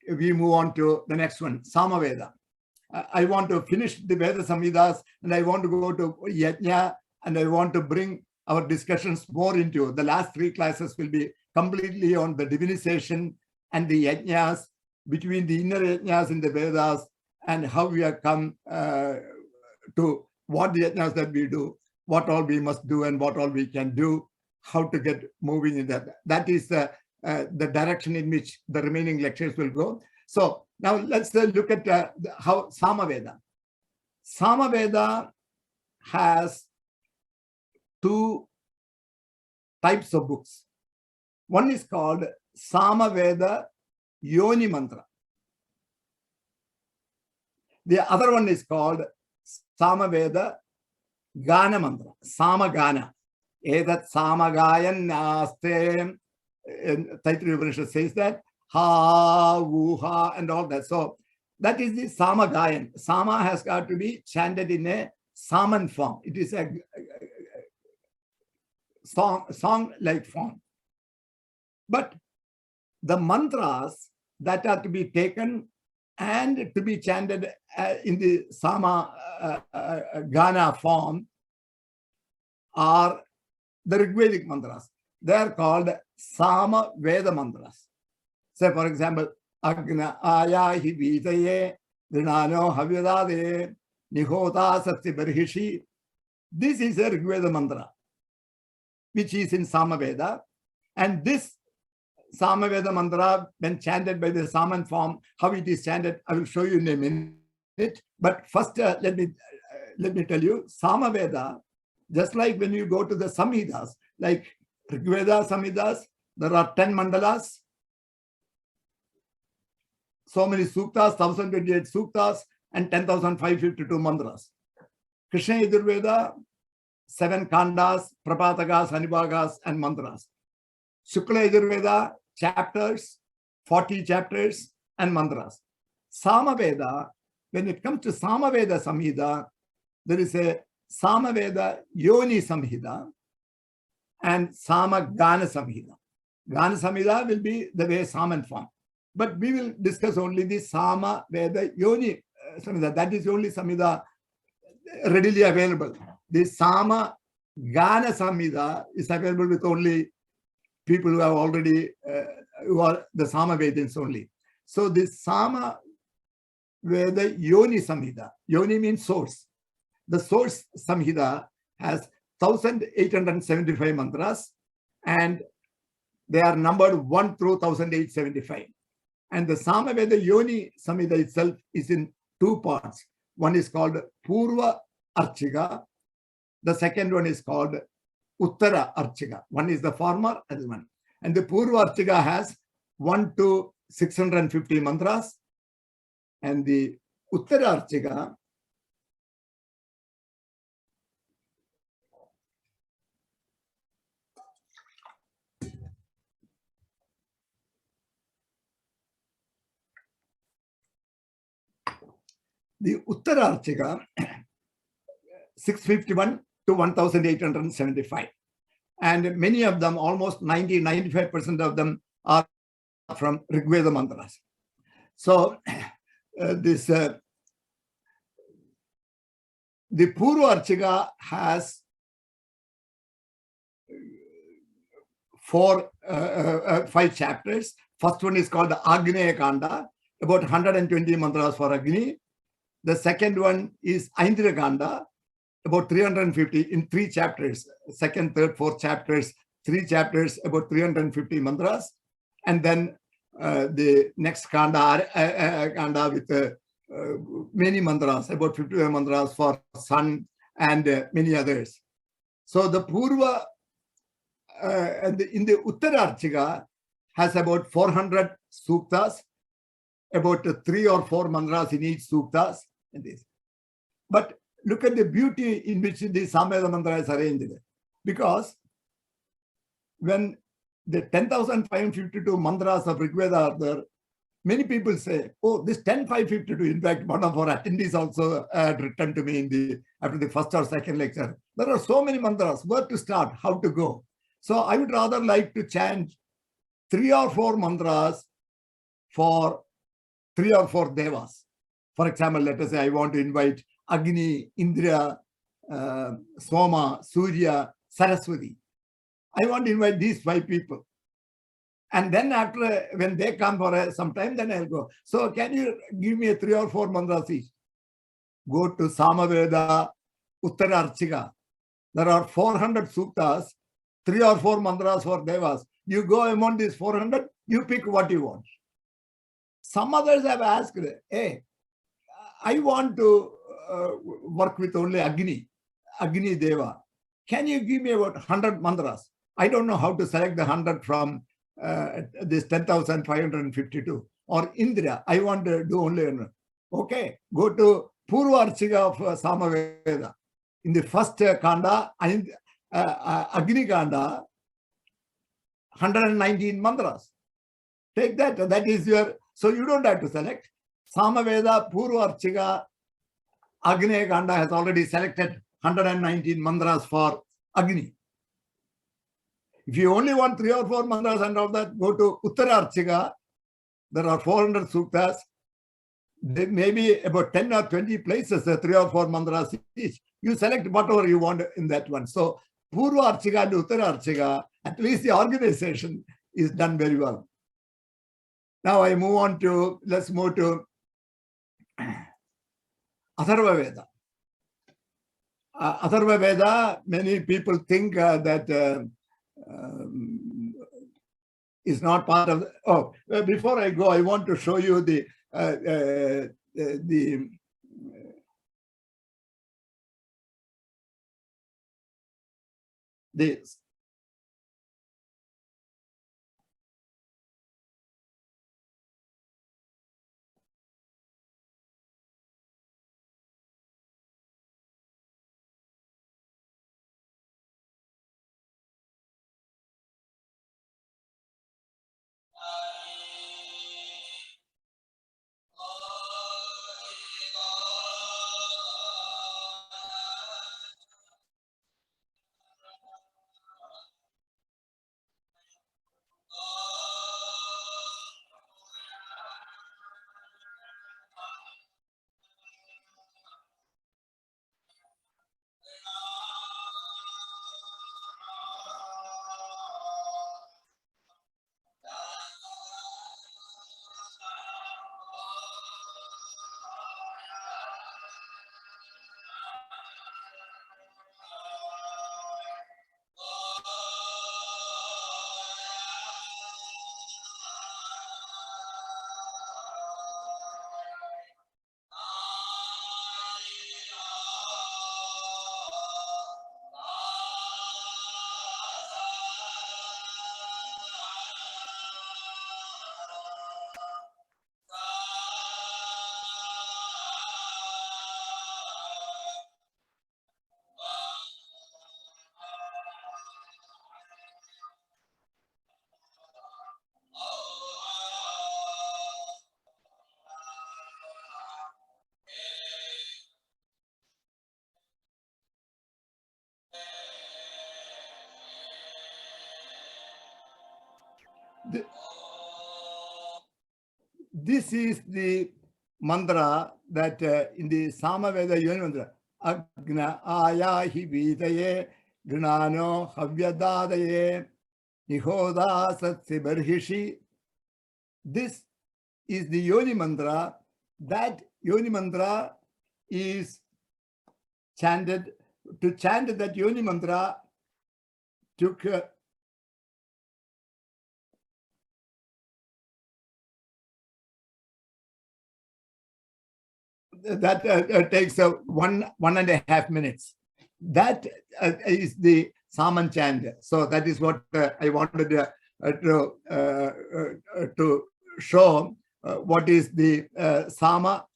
the next one, Samaveda. I want to finish the Veda Samhitas, and I want to go to Yajna, and I want to bring our discussions more into the last 3 classes will be completely on the divinization and the Yajnas, between the inner Yajnas in the Vedas, and how we have come to what the Yajnas that we do, what all we must do and what all we can do, how to get moving in that. That is the direction in which the remaining lectures will go. So now let's look at how Samaveda. Samaveda has 2 types of books. One is called Samaveda Yoni Mantra. The other one is called Samaveda Gana Mantra, Samagana. Edat Samagayan Naste. Taittiriya Upanishad says that, ha, vuha, and all that. So that is the Samagayan. Sama has got to be chanted in a Saman form. It is a song-like form. But the mantras that are to be taken and to be chanted in the Sama Gana form are the Rigvedic mantras. They are called Sama Veda mantras. Say, for example, Agna Ayahi Vitaye, Drinano Havyadade, Nihota Sati Barhishi. This is a Rigveda mantra, which is in Sama Veda. And this Samaveda mantra, when chanted by the Saman form, how it is chanted, I will show you in a minute. But first, let me tell you, Samaveda, just like when you go to the Samhitas, like Rigveda Samhitas, there are 10 mandalas, so many suktas, 1028 suktas, and 10,552 mantras. Krishna Yajurveda, 7 kandas, prapatakas, anibhagas, and mantras. Shukla Yajurveda, chapters, 40 chapters, and mantras. Samaveda, when it comes to Samaveda Samhita, there is a Samaveda Yoni Samhita and Samagana Samhita. Gana Samhita will be the way Saman form. But we will discuss only the Samaveda Yoni Samhita. That is the only Samhita readily available. The Samagana Samhita is available with only people who have already, who are the Samavedans only. So this Samaveda Yoni Samhita, Yoni means source. The source Samhita has 1,875 mantras, and they are numbered 1 through 1,875. And the Samaveda Yoni Samhita itself is in 2 parts. One is called Purva Archika. The second one is called Uttara Archika. One is the former, other one. And the Purva Archika has 1 to 650 mantras. And the Uttara Archika Uttara Archika, 651 to 1,875. And many of them, almost 95% of them are from Rigveda mantras. So the Purva Archika has 5 chapters. First one is called the Agneya Kanda, about 120 mantras for Agni. The second one is Aindra Kanda, about 350 in 3 chapters. Second, third, fourth chapters, 3 chapters, about 350 mantras. And then the next Kanda, Kanda with many mantras, about 55 mantras for sun and many others. So the Purva in the Uttara Archika has about 400 suktas, about 3 or 4 mantras in each suktas. And this. But look at the beauty in which the Samaveda mantra is arranged. Because when the 10,552 mantras of Rigveda are there, many people say, oh, this 10,552, in fact, one of our attendees also had written to me after the first or second lecture. There are so many mantras, where to start, how to go. So I would rather like to chant 3 or 4 mantras for 3 or 4 devas. For example, let us say I want to invite Agni, Indra, Soma, Surya, Saraswati. I want to invite these 5 people. And then after, when they come for some time, then I'll go. So can you give me 3 or 4 mantras each? Go to Samaveda, Uttara Archika. There are 400 suktas, 3 or 4 mantras for devas. You go among these 400, you pick what you want. Some others have asked, hey, I want to work with only Agni Deva. Can you give me about 100 mantras? I don't know how to select the 100 from this 10,552. Or Indra, I want to do only 100. Okay, go to Purva Archika of Samaveda. In the first Kanda, Agni Kanda, 119 mantras. Take that, that is your, so you don't have to select. Samaveda, Purva Archika, Agneya Kanda has already selected 119 mantras for Agni. If you only want 3 or 4 mantras and all that, go to Uttara Archika. There are 400 suktas. There may be about 10 or 20 places, 3 or 4 mantras each. You select whatever you want in that one. So Purva Archika and Uttara Archika, at least the organization is done very well. Now I move on to, let's move to Atharva Veda. Atharva Veda, many people think that is not part of before I go, I want to show you the this is the mantra that in the Samaveda Yoni mantra, Agna Ayahi Vitaye Gnano Havyadadaye Nihoda Satsi Barhishi. This is the Yoni mantra. That Yoni mantra is chanted. To chant that Yoni mantra took takes 1.5 minutes. That is the Saman chant. So that is what I wanted to show what is the Sama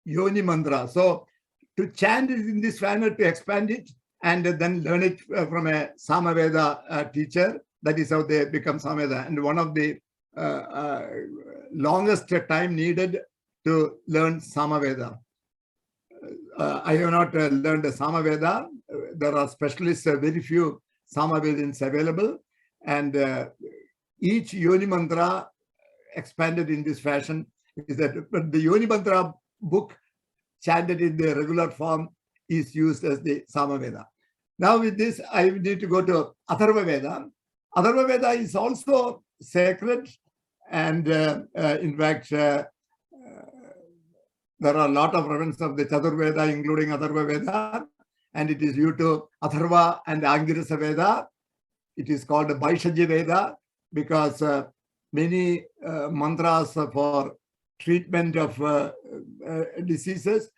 Yoni mantra. So to chant it in this manner, to expand it, and then learn it from a Samaveda teacher. That is how they become Samaveda. And one of the longest time needed to learn Samaveda. I have not learned Samaveda. There are specialists, very few Samavedans available. And each Yoni mantra expanded in this fashion is that, but the Yoni mantra book chanted in the regular form is used as the Samaveda. Now with this, I need to go to Atharva Veda. Atharva Veda is also sacred, and in fact, there are a lot of references of the Chaturveda, including Atharva Veda, and it is due to Atharva and Angirasa Veda. It is called the Vaishajya Veda because many mantras for treatment of diseases,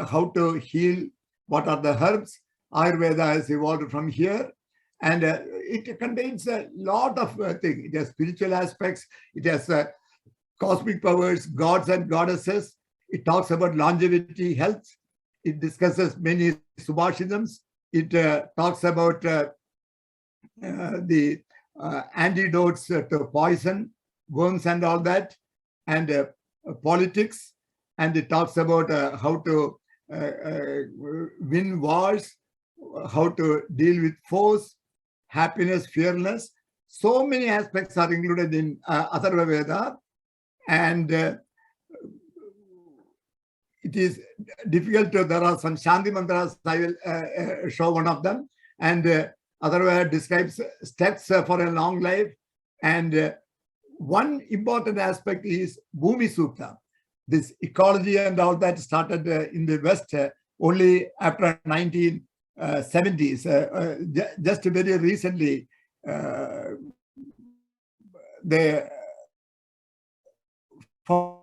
how to heal, what are the herbs. Ayurveda has evolved from here, and it contains a lot of things. It has spiritual aspects, it has cosmic powers, gods and goddesses. It talks about longevity, health. It discusses many subhashitams. It talks about the antidotes to poison, worms and all that, and politics. And it talks about how to win wars, how to deal with foes, happiness, fearless. So many aspects are included in Atharva Veda, and it is difficult to, there are some Shanti mantras, I will show one of them, and Atharva describes steps for a long life, and one important aspect is Bhumi Sukta. This ecology and all that started in the West only after 1970s. Just very recently, they found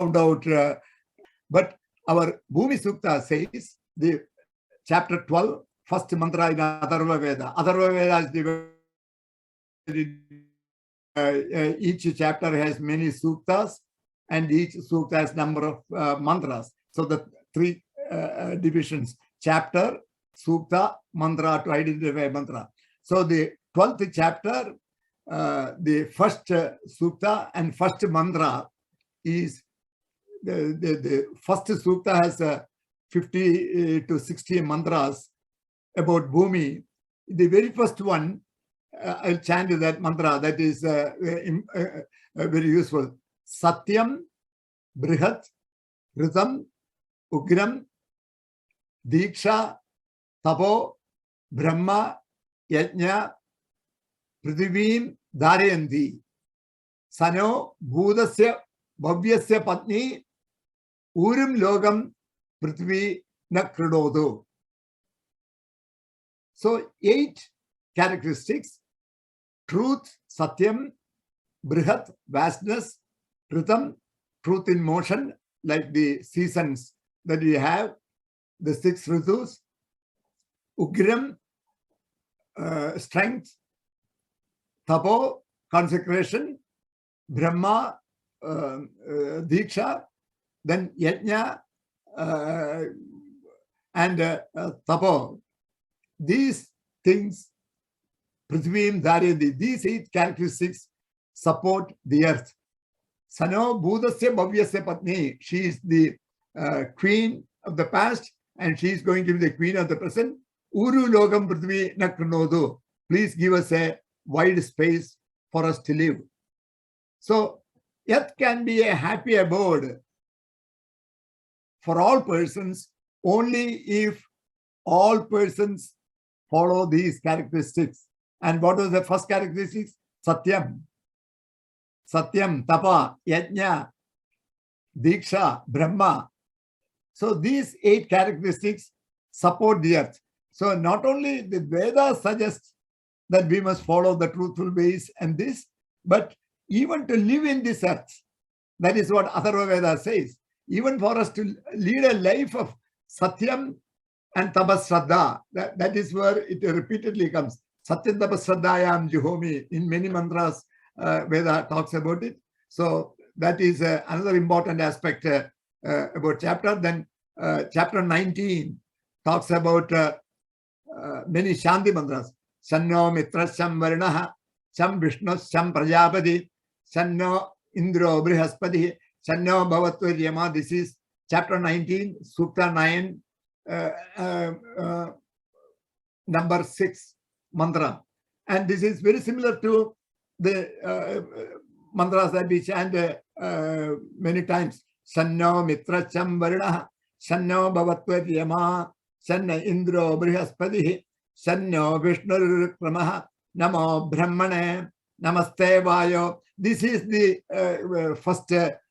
out, but our Bhumi Sukta says, the chapter 12, first mantra in Atharva Veda. Atharva Veda is divided, each chapter has many suktas, and each sukta has number of mantras. So the three divisions: chapter, sukta, mantra, to identify mantra. So the 12th chapter, the first sukta and first mantra is the first sukta has 50 to 60 mantras about Bhumi. The very first one, I'll chant that mantra, that is very useful. Satyam, Brihat, Ritam, Ugram, Diksha, Tapo, Brahma, Yajna, Prithivim, Dharayanti. Sano, Bhudasya, Bhavyasya Patni, Urim Logam, Prithvi Nakridodu. So 8 characteristics: truth, Satyam; Brihat, vastness; Ritam, truth in motion, like the seasons that we have, the 6 ritus; Ugram, strength; Tapo, consecration; Brahma, Diksha; then Yajna, and Tapo. These things, Prithvim, Dharayanti, these 8 characteristics support the earth. Sano Bhudasya Bhavyasya Patni, she is the queen of the past, and she is going to be the queen of the present. Uru Logam Prithvi Nakrunodu, please give us a wide space for us to live. So, earth can be a happy abode for all persons only if all persons follow these characteristics. And what was the first characteristics? Satyam. Satyam, Tapa, Yajna, Diksha, Brahma. So these 8 characteristics support the earth. So not only the Vedas suggest that we must follow the truthful ways and this, but even to live in this earth. That is what Atharva Veda says. Even for us to lead a life of Satyam and Tapasraddha, that is where it repeatedly comes. Satyam Tapasraddhayam Juhomi. In many mantras, Veda talks about it. So that is another important aspect about chapter. Then chapter 19 talks about many Shanti mantras. Shanno Mitrasham Varnaha, Sham Vishnu, Sham Prajapati, Shanno Indro Brihaspati, Shanno Bhavatvaryama. This is chapter 19, Sukta 9, number 6 mantra. And this is very similar to the mantras that we chant many times. Shanno Mitracham Varnaha, Shanno Bhavatvaryama, Shanna Indro Brihaspati, Shanno Vishnu Kramaha, Namo Brahmane, Namaste Vayo. This is the first,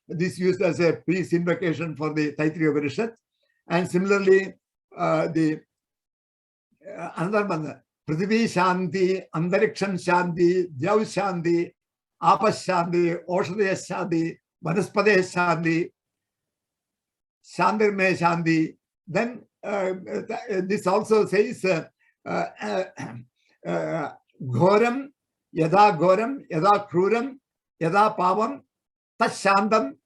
this used as a peace invocation for the Taittiriya Upanishad. And similarly, the another mantra, Prithvi Shanti, Antariksham Shanti, Dyav Shanti, Apas Shanti, Oshadaya Shanti, Vanaspade Shanti, Shandirme Shanti. Then this also says Ghoram, Yada Kruram, Yada Pavam, Tas Shantam,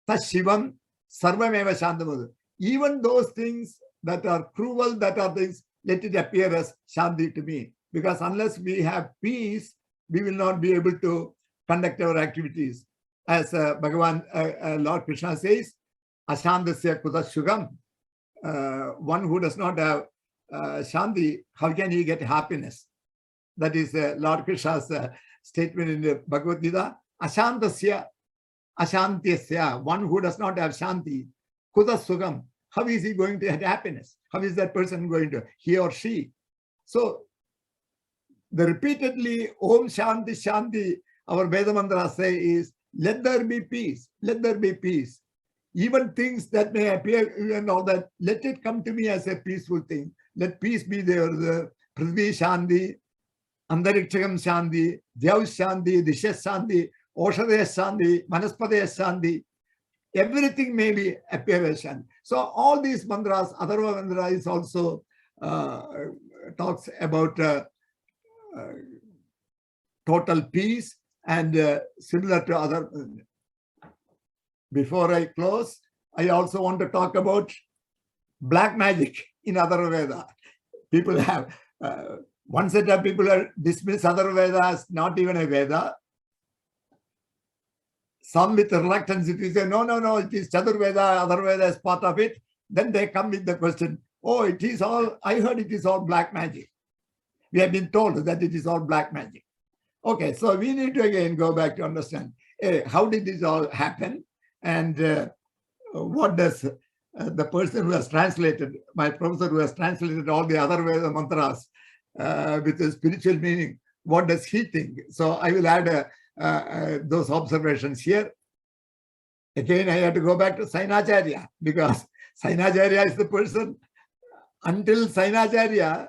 Tas Shivam, Sarvameva Shantam. Even those things that are cruel, that are things, let it appear as Shanti to me. Because unless we have peace, we will not be able to conduct our activities. As Bhagavan, Lord Krishna says, Ashantasya Kutashugam. One who does not have Shanti, how can he get happiness? That is Lord Krishna's statement in the Bhagavad Gita. Ashantasya, Ashantyasya, one who does not have Shanti, Kutasugam. How is he going to have happiness? How is that person going to, he or she? So, the repeatedly Om Shanti Shanti, our Veda mantra say is, let there be peace, let there be peace. Even things that may appear and all that, let it come to me as a peaceful thing. Let peace be there. The Prithvi Shanti, Antariksham Shanti, Dyav Shanti, Dishes Shanti, Oshadaya Shanti, Manaspadaya Shanti. Everything may be appear as Shanti. So all these mantras, Atharva mantra is also talks about total peace and similar to other. Before I close, I also want to talk about black magic in Atharva Veda. People have, one set of people are dismiss Atharva Veda as not even a Veda. Some with reluctance, if you say, no, it is Chatur Veda, Atharva Veda is part of it, then they come with the question, oh, it is all, I heard it is all black magic. We have been told that it is all black magic. Okay, so we need to again go back to understand, how did this all happen? And what does the person who has translated, my professor who has translated all the other Veda mantras with a spiritual meaning, what does he think? So I will add those observations here. Again, I have to go back to Sainacharya, because Sainacharya is the person. Until Sainacharya,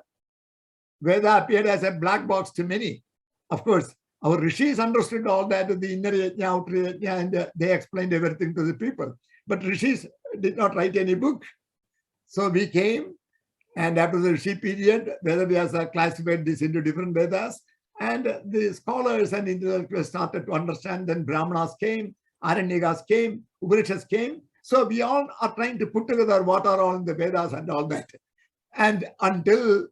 Veda appeared as a black box to many. Of course, our rishis understood all that, the inner yajna, outer yajna, and they explained everything to the people. But rishis did not write any book. So we came, and after the rishi period, Vedavyasa classified this into different Vedas, and the scholars and intellectuals started to understand. Then Brahmanas came, Aranyakas came, Upanishads came. So we all are trying to put together what are all in the Vedas and all that. And until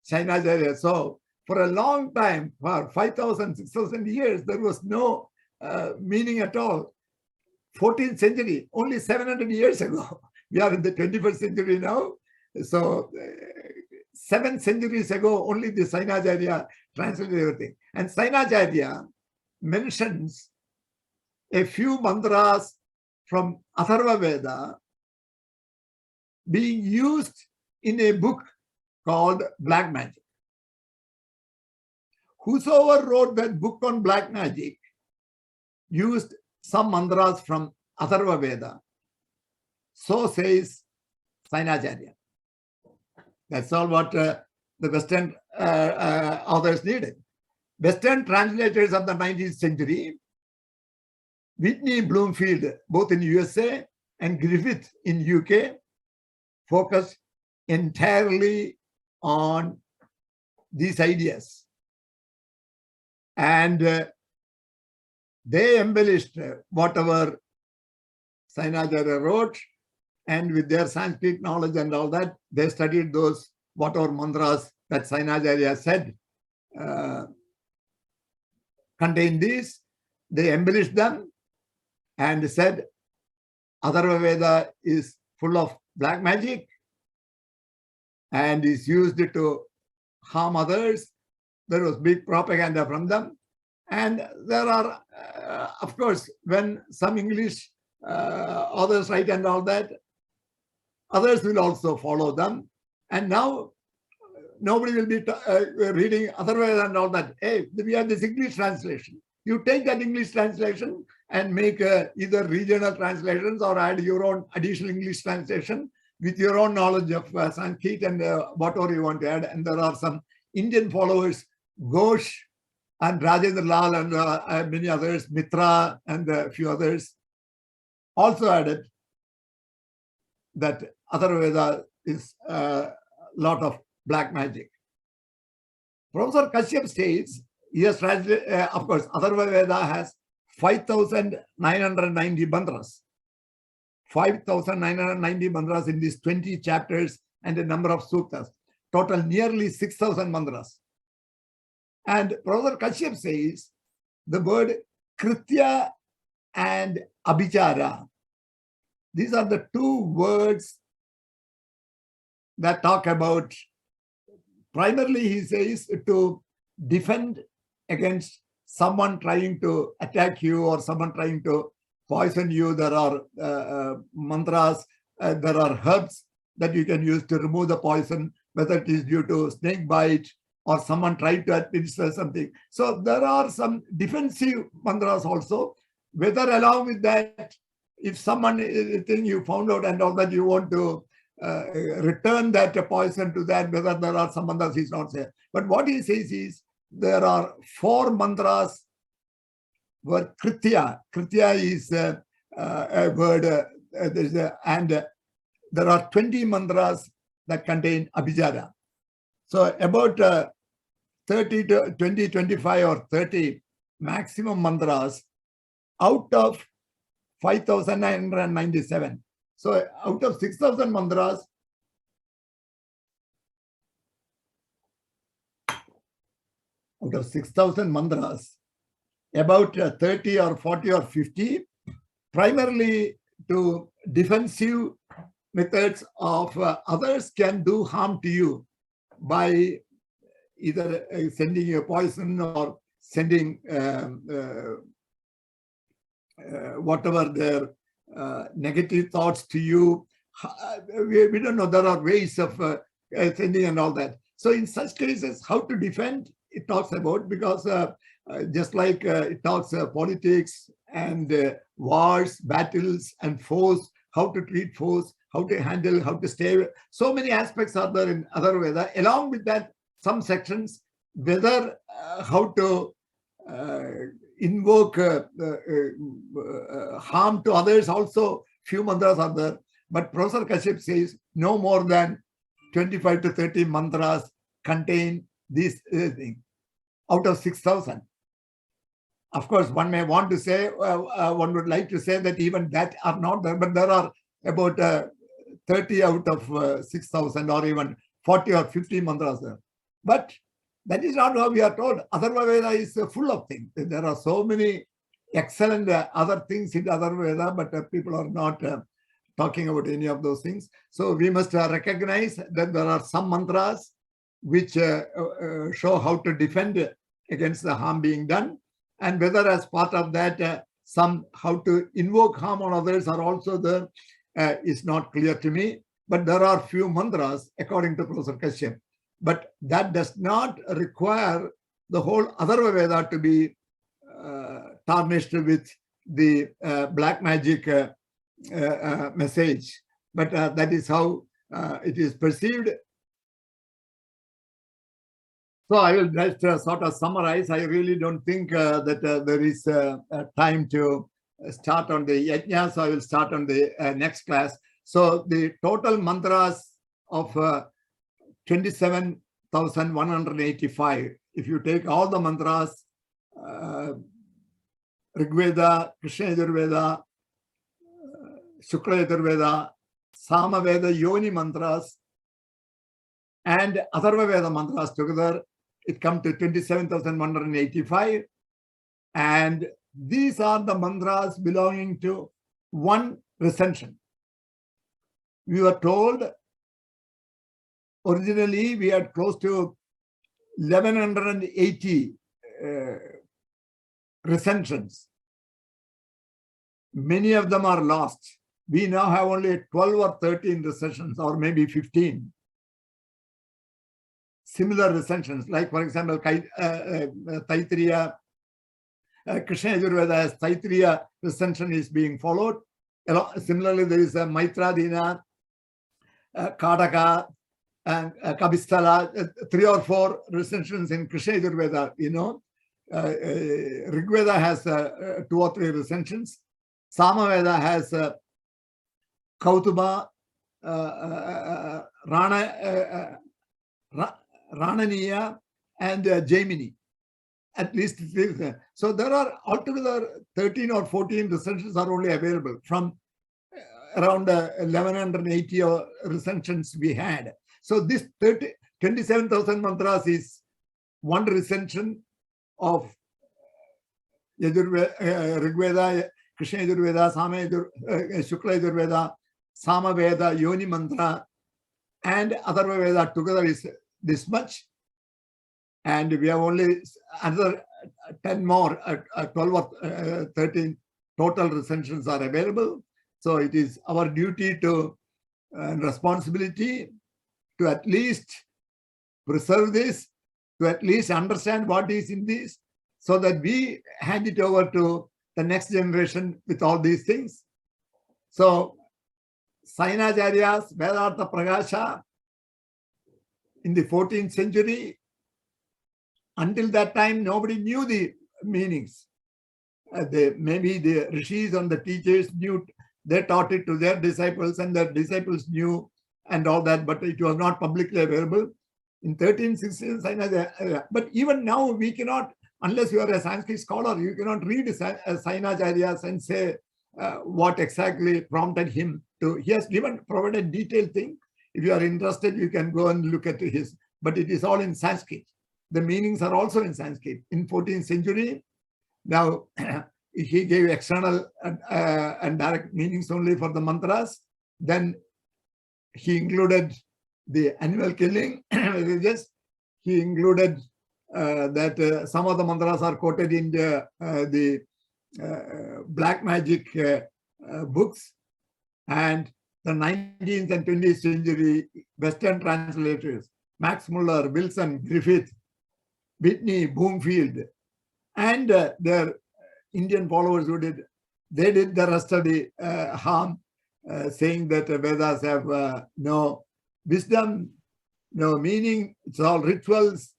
Sainacharya, so for a long time, for 5,000, 6,000 years, there was no meaning at all. 14th century, only 700 years ago. We are in the 21st century now. So 7 centuries ago, only the Sainacharya translated everything. And Sainacharya mentions a few mantras from Atharva Veda being used in a book called Black Magic. Whosoever wrote that book on black magic used some mantras from Atharva Veda. So says Sainacharya. That's all what the Western authors needed. Western translators of the 19th century, Whitney Bloomfield, both in USA, and Griffith in UK, focused entirely on these ideas. And they embellished whatever Sainacharya wrote, and with their Sanskrit knowledge and all that, they studied those whatever mantras that Sainacharya said contain these. They embellished them and said Atharva Veda is full of black magic and is used to harm others. There was big propaganda from them. And there are, of course, when some English authors write and all that, others will also follow them. And now nobody will be reading Atharva Veda and all that. Hey, we have this English translation. You take that English translation and make either regional translations or add your own additional English translation with your own knowledge of Sanskrit and whatever you want to add. And there are some Indian followers, Ghosh and Rajendra Lal and many others, Mitra and a few others, also added that Atharva Veda is a lot of black magic. Professor Kashyap says, he has translated, of course, Atharva Veda has 5,990 mantras. 5,990 mantras in these 20 chapters and a number of suttas. Total nearly 6,000 mantras. And Professor Kashyap says the word Kritya and Abhichara. These are the two words that talk about, primarily he says, to defend against someone trying to attack you or someone trying to poison you. There are mantras, there are herbs that you can use to remove the poison, whether it is due to snake bite or someone tried to administer something. So there are some defensive mantras also, whether along with that, if someone thing you found out and all that, you want to return that poison to that, whether there are some mantras he's not saying. But what he says is there are 4 mantras were Kritya. Kritya is a word, there are 20 mantras that contain Abhijara. So about 30 to 20, 25 or 30 maximum mantras out of 5,997. So out of 6,000 mantras, about 30 or 40 or 50, primarily to defensive methods of others can do harm to you by either sending you poison or sending whatever their negative thoughts to you. We don't know. There are ways of sending and all that. So in such cases, how to defend, it talks about, because just like it talks politics and wars, battles and foes, how to treat foes, how to handle, how to stay. So many aspects are there in other Veda. Along with that, some sections, whether how to invoke harm to others, also few mantras are there. But Professor Kashyap says no more than 25 to 30 mantras contain this thing out of 6,000. Of course, one may want to say, one would like to say that even that are not there, but there are about 30 out of 6,000 or even 40 or 50 mantras there. But that is not how we are told. Atharva Veda is full of things. There are so many excellent other things in Atharva Veda, but people are not talking about any of those things. So we must recognize that there are some mantras which show how to defend against the harm being done, and whether as part of that some how to invoke harm on others are also there is not clear to me. But there are few mantras according to Professor Kashyap. But that does not require the whole Atharva Veda to be tarnished with the black magic message. But that is how it is perceived. So I will just sort of summarize. I really don't think that there is time to start on the yajna, so I will start on the next class. So the total mantras of 27,185. If you take all the mantras, Rigveda, Krishna Yajurveda, Shukla Yajurveda, Samaveda, Yoni mantras, and Atharva Veda mantras together, it comes to 27,185. And these are the mantras belonging to one recension. We were told originally we had close to 1,180 recensions. Many of them are lost. We now have only 12 or 13 recensions, or maybe 15. Similar recensions, like for example, Taittiriya, Krishna Yajurveda as Taittiriya recension is being followed. Similarly, there is a Maitradina, Kadaka, and Kabisthala, 3 or 4 recensions in Krishna Yajurveda. Rigveda has 2 or 3 recensions. Samaveda has Kautuba, Rananiya, and Jaimini. At least. So there are altogether 13 or 14 recensions are only available from around 1,180 recensions we had. So this 27,000 mantras is one recension of Rigveda, Krishna Yajurveda, Shukla Yajurveda, Samaveda, Yoni mantra, and Atharva Veda together is this much. And we have only another 10 more, 12 or 13 total recensions are available. So it is our duty to responsibility to at least preserve this, to at least understand what is in this, so that we hand it over to the next generation with all these things. So Sainacharya's Vedartha Prakasha in the 14th century, until that time, nobody knew the meanings. Maybe the rishis and the teachers knew, they taught it to their disciples and their disciples knew and all that, but it was not publicly available. In 1316, but even now we cannot, unless you are a Sanskrit scholar, you cannot read Sainacharyas and say what exactly prompted him to. He has provided detailed thing. If you are interested, you can go and look at his, but it is all in Sanskrit. The meanings are also in Sanskrit. In 14th century, now he gave external and direct meanings only for the mantras. Then he included the animal killing. He included that some of the mantras are quoted in the black magic books, and the 19th and 20th century Western translators, Max Muller, Wilson, Griffith, Whitney, Bloomfield, and their Indian followers who did the rest of the harm, saying that Vedas have no wisdom, no meaning, it's all rituals,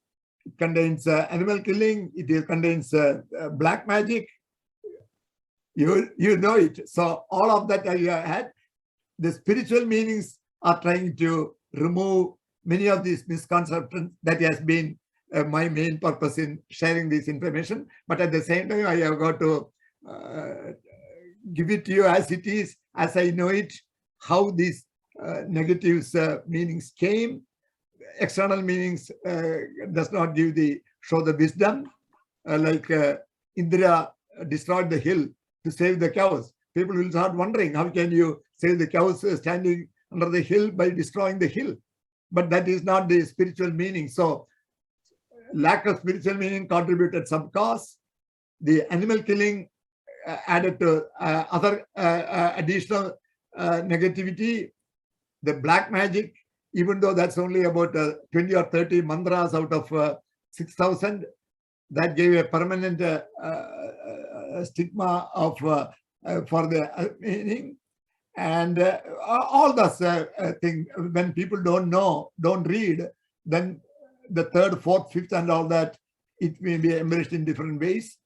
it contains animal killing, it contains black magic. You know it. So all of that I had. The spiritual meanings are trying to remove many of these misconceptions. That has been my main purpose in sharing this information. But at the same time, I have got to give it to you as it is, as I know it, how these negative meanings came. External meanings does not show the wisdom. Like Indra destroyed the hill to save the cows. People will start wondering, how can you save the cows standing under the hill by destroying the hill? But that is not the spiritual meaning. So lack of spiritual meaning contributed some cause. The animal killing added to other additional negativity. The black magic, even though that's only about 20 or 30 mantras out of 6,000, that gave a permanent stigma of for the meaning. And all those things, when people don't know, don't read, then the third, fourth, fifth, and all that, it may be embellished in different ways.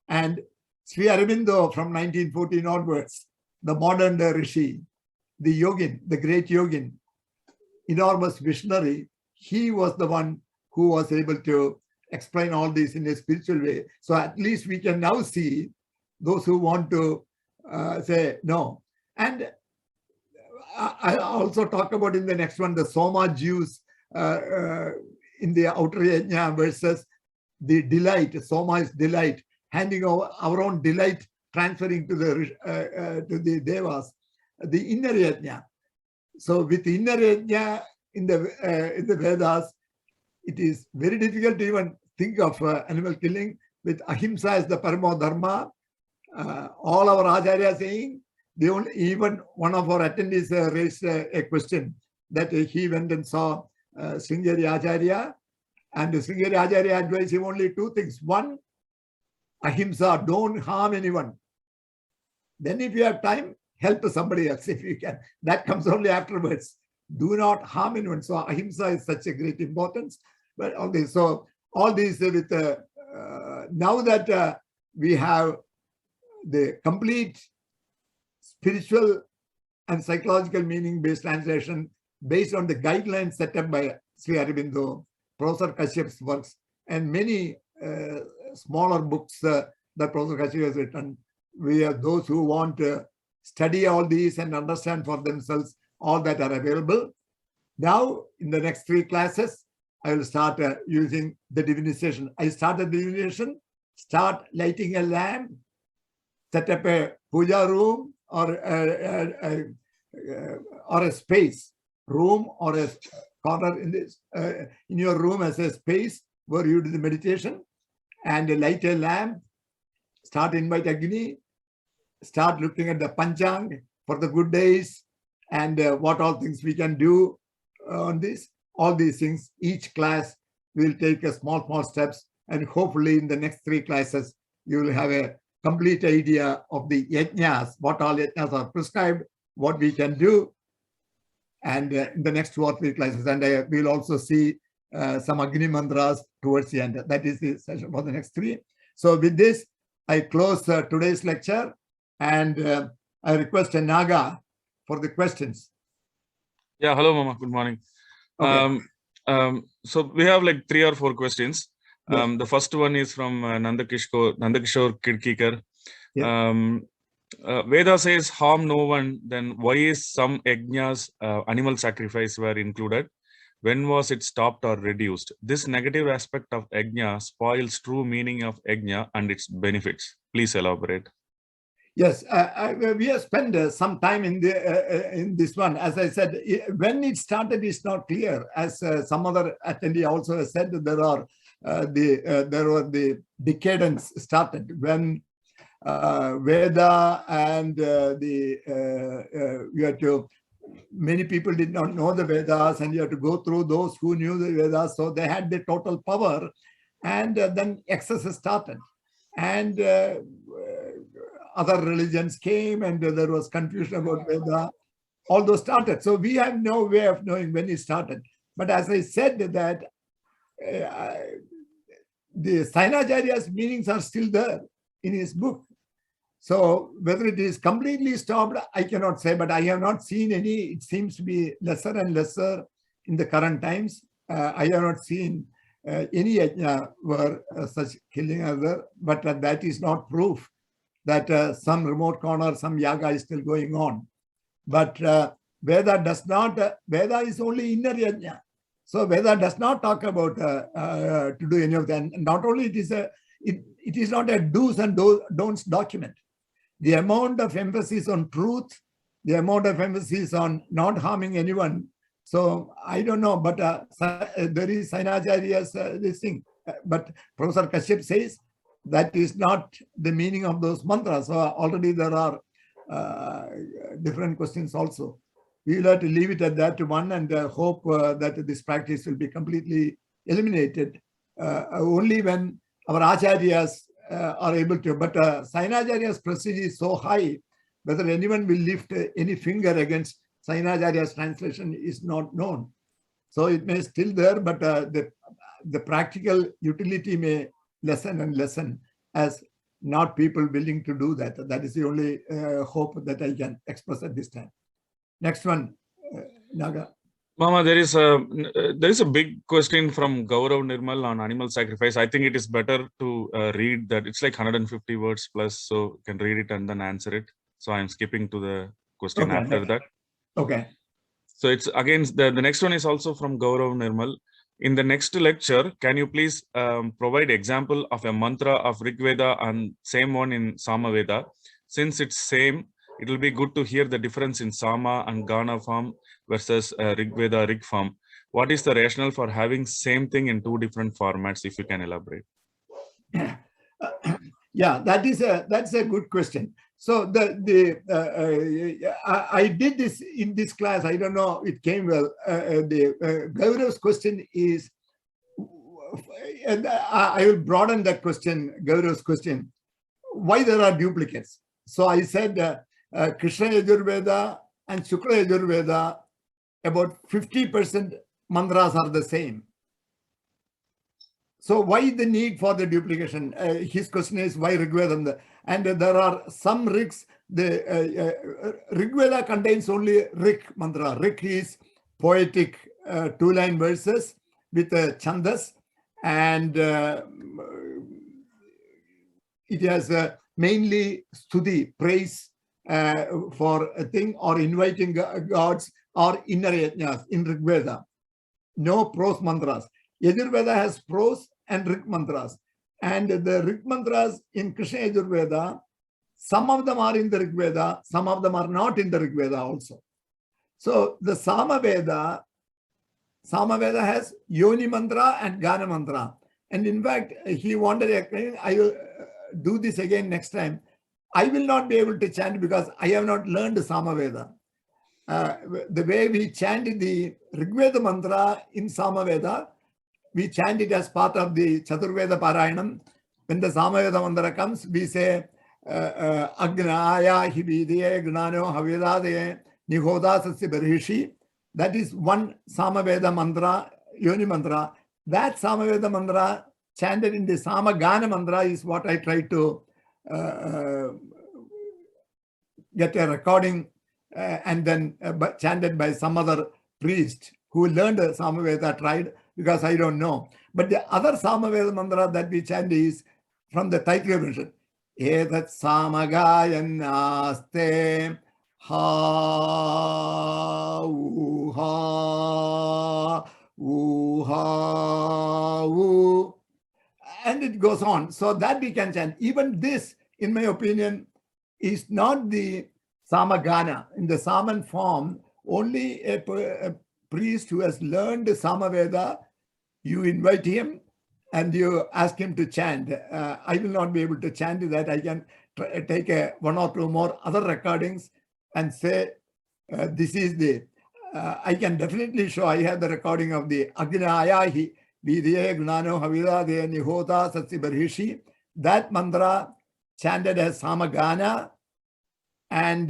And Sri Aurobindo, from 1914 onwards, the modern Rishi, the Yogin, the great Yogin, enormous visionary, he was the one who was able to explain all this in a spiritual way. So at least we can now see those who want to say no. And I also talk about in the next one, the Soma Jews in the outer yajna versus the delight. Soma is delight, handing over our own delight, transferring to the devas, the inner yajna. So with inner yajna in the Vedas, it is very difficult to even think of animal killing. With ahimsa as the paramo dharma, all our acharyas saying, even one of our attendees raised a question that he went and saw Sringeri Acharya, and Sringeri Acharya advised him only two things. One, ahimsa, don't harm anyone. Then if you have time, help somebody else if you can. That comes only afterwards. Do not harm anyone. So ahimsa is such a great importance. But all this, so all these with now that we have the complete spiritual and psychological meaning-based translation based on the guidelines set up by Sri Aurobindo, Professor Kashyap's works, and many smaller books that Professor Kashyap has written. We have those who want to study all these and understand for themselves all that are available. Now, in the next 3 classes, I will start using the divinization. I started divinization, start lighting a lamp, set up a puja room or a space, room or a corner in your room as a space where you do the meditation, and light a lamp, start invite Agni, start looking at the Panchang for the good days and what all things we can do on this. All these things, each class will take a small steps, and hopefully in the next 3 classes, you will have a complete idea of the yajnas, what all yajnas are prescribed, what we can do, and in the next 2 or 3 classes. And we will also see some Agni mantras towards the end. That is the session for the next 3. So with this, I close today's lecture, and I request Naga for the questions.
Yeah, hello, Mama. Good morning.
Okay.
So we have like 3 or 4 questions.
Yes.
The first one is from Nandakishore Kidkikar.
Yes.
Veda says harm no one. Then why is some yajnas, animal sacrifice were included? When was it stopped or reduced? This negative aspect of yajna spoils true meaning of yajna and its benefits. Please elaborate.
Yes, we have spent some time in this one. As I said, when it started is not clear. As some other attendee also has said, there were the decadence started when Veda and you had to. Many people did not know the Vedas, and you have to go through those who knew the Vedas. So they had the total power, and then excesses started, and other religions came, and there was confusion about Veda. All those started. So we have no way of knowing when it started. But as I said, that the Sainacharya's meanings are still there in his book. So whether it is completely stopped, I cannot say, but I have not seen any. It seems to be lesser and lesser in the current times. I have not seen any yajna where such killing are there, but that is not proof that some remote corner, some yaga is still going on. But Veda does not, Veda is only inner yajna. So Veda does not talk about to do any of that. And not only it is not a do's and don'ts document. The amount of emphasis on truth, the amount of emphasis on not harming anyone. So I don't know, but there is Sainacharya's this thing. But Professor Kashyap says that is not the meaning of those mantras. So already there are different questions also. We will have to leave it at that one, and hope that this practice will be completely eliminated only when our acharyas are able to. But Sainacharya's prestige is so high, whether anyone will lift any finger against Sainacharya's translation is not known. So it may still there, but the practical utility may lessen and lessen as not people willing to do that. That is the only hope that I can express at this time. Next one, Naga.
Mama, there is a big question from Gaurav Nirmal on animal sacrifice. I think it is better to read that. It's like 150 words plus, so you can read it and then answer it. So I'm skipping to the question after that.
Okay.
So it's again, the next one is also from Gaurav Nirmal. In the next lecture, can you please provide example of a mantra of Rig Veda and same one in Sama Veda? Since it's same, it will be good to hear the difference in Sama and Gana form versus Rig Veda Rig form. What is the rationale for having same thing in 2 different formats? If you can elaborate.
Yeah, that's a good question. So I did this in this class. I don't know, it came well. Gaurav's question is, and I will broaden that question, Gaurav's question, why there are duplicates. So I said Krishna Yajurveda and Shukla Yajurveda, about 50% mantras are the same. So why the need for the duplication? His question is why Rigveda? And there are some rigs. The Rigveda contains only Rig mantra. Rig is poetic 2-line verses with chandas, and it has mainly stuti, praise for a thing, or inviting gods, or inner yajnas in Rigveda. No prose mantras. Yajurveda has prose and Rig mantras. And the Rig mantras in Krishna Yajurveda, some of them are in the Rig Veda, some of them are not in the Rig Veda also. So the Sama Veda has Yoni mantra and Gana mantra. And in fact, he wanted, I will do this again next time. I will not be able to chant because I have not learned Sama Veda. The way we chant the Rig Veda mantra in Sama Veda, we chant it as part of the Chaturveda Parayanam. When the Sama Veda mantra comes, we say, Agnaya Hividiye Gnano Havedadaye Nihoda Sasya Barishi. That is one Sama Veda mantra, Yoni mantra. That Samaveda mantra chanted in the Samagana mantra is what I try to get a recording and then chanted by some other priest who learned Samaveda, tried, because I don't know. But the other Samaveda mantra that we chant is from the Taittiriya Upanishad. Etat samagayannaste ha uha uha u, and it goes on. So that we can chant. Even this, in my opinion, is not the Samagana. In the Saman form, only a priest who has learned Samaveda, you invite him and you ask him to chant. I will not be able to chant that. I can take one or two more other recordings and say, this is the, I can definitely show, I have the recording of the Agnayahi, Vidye Gnano Havila De Nihota Satsi Barhishi. That mantra chanted as Samagana and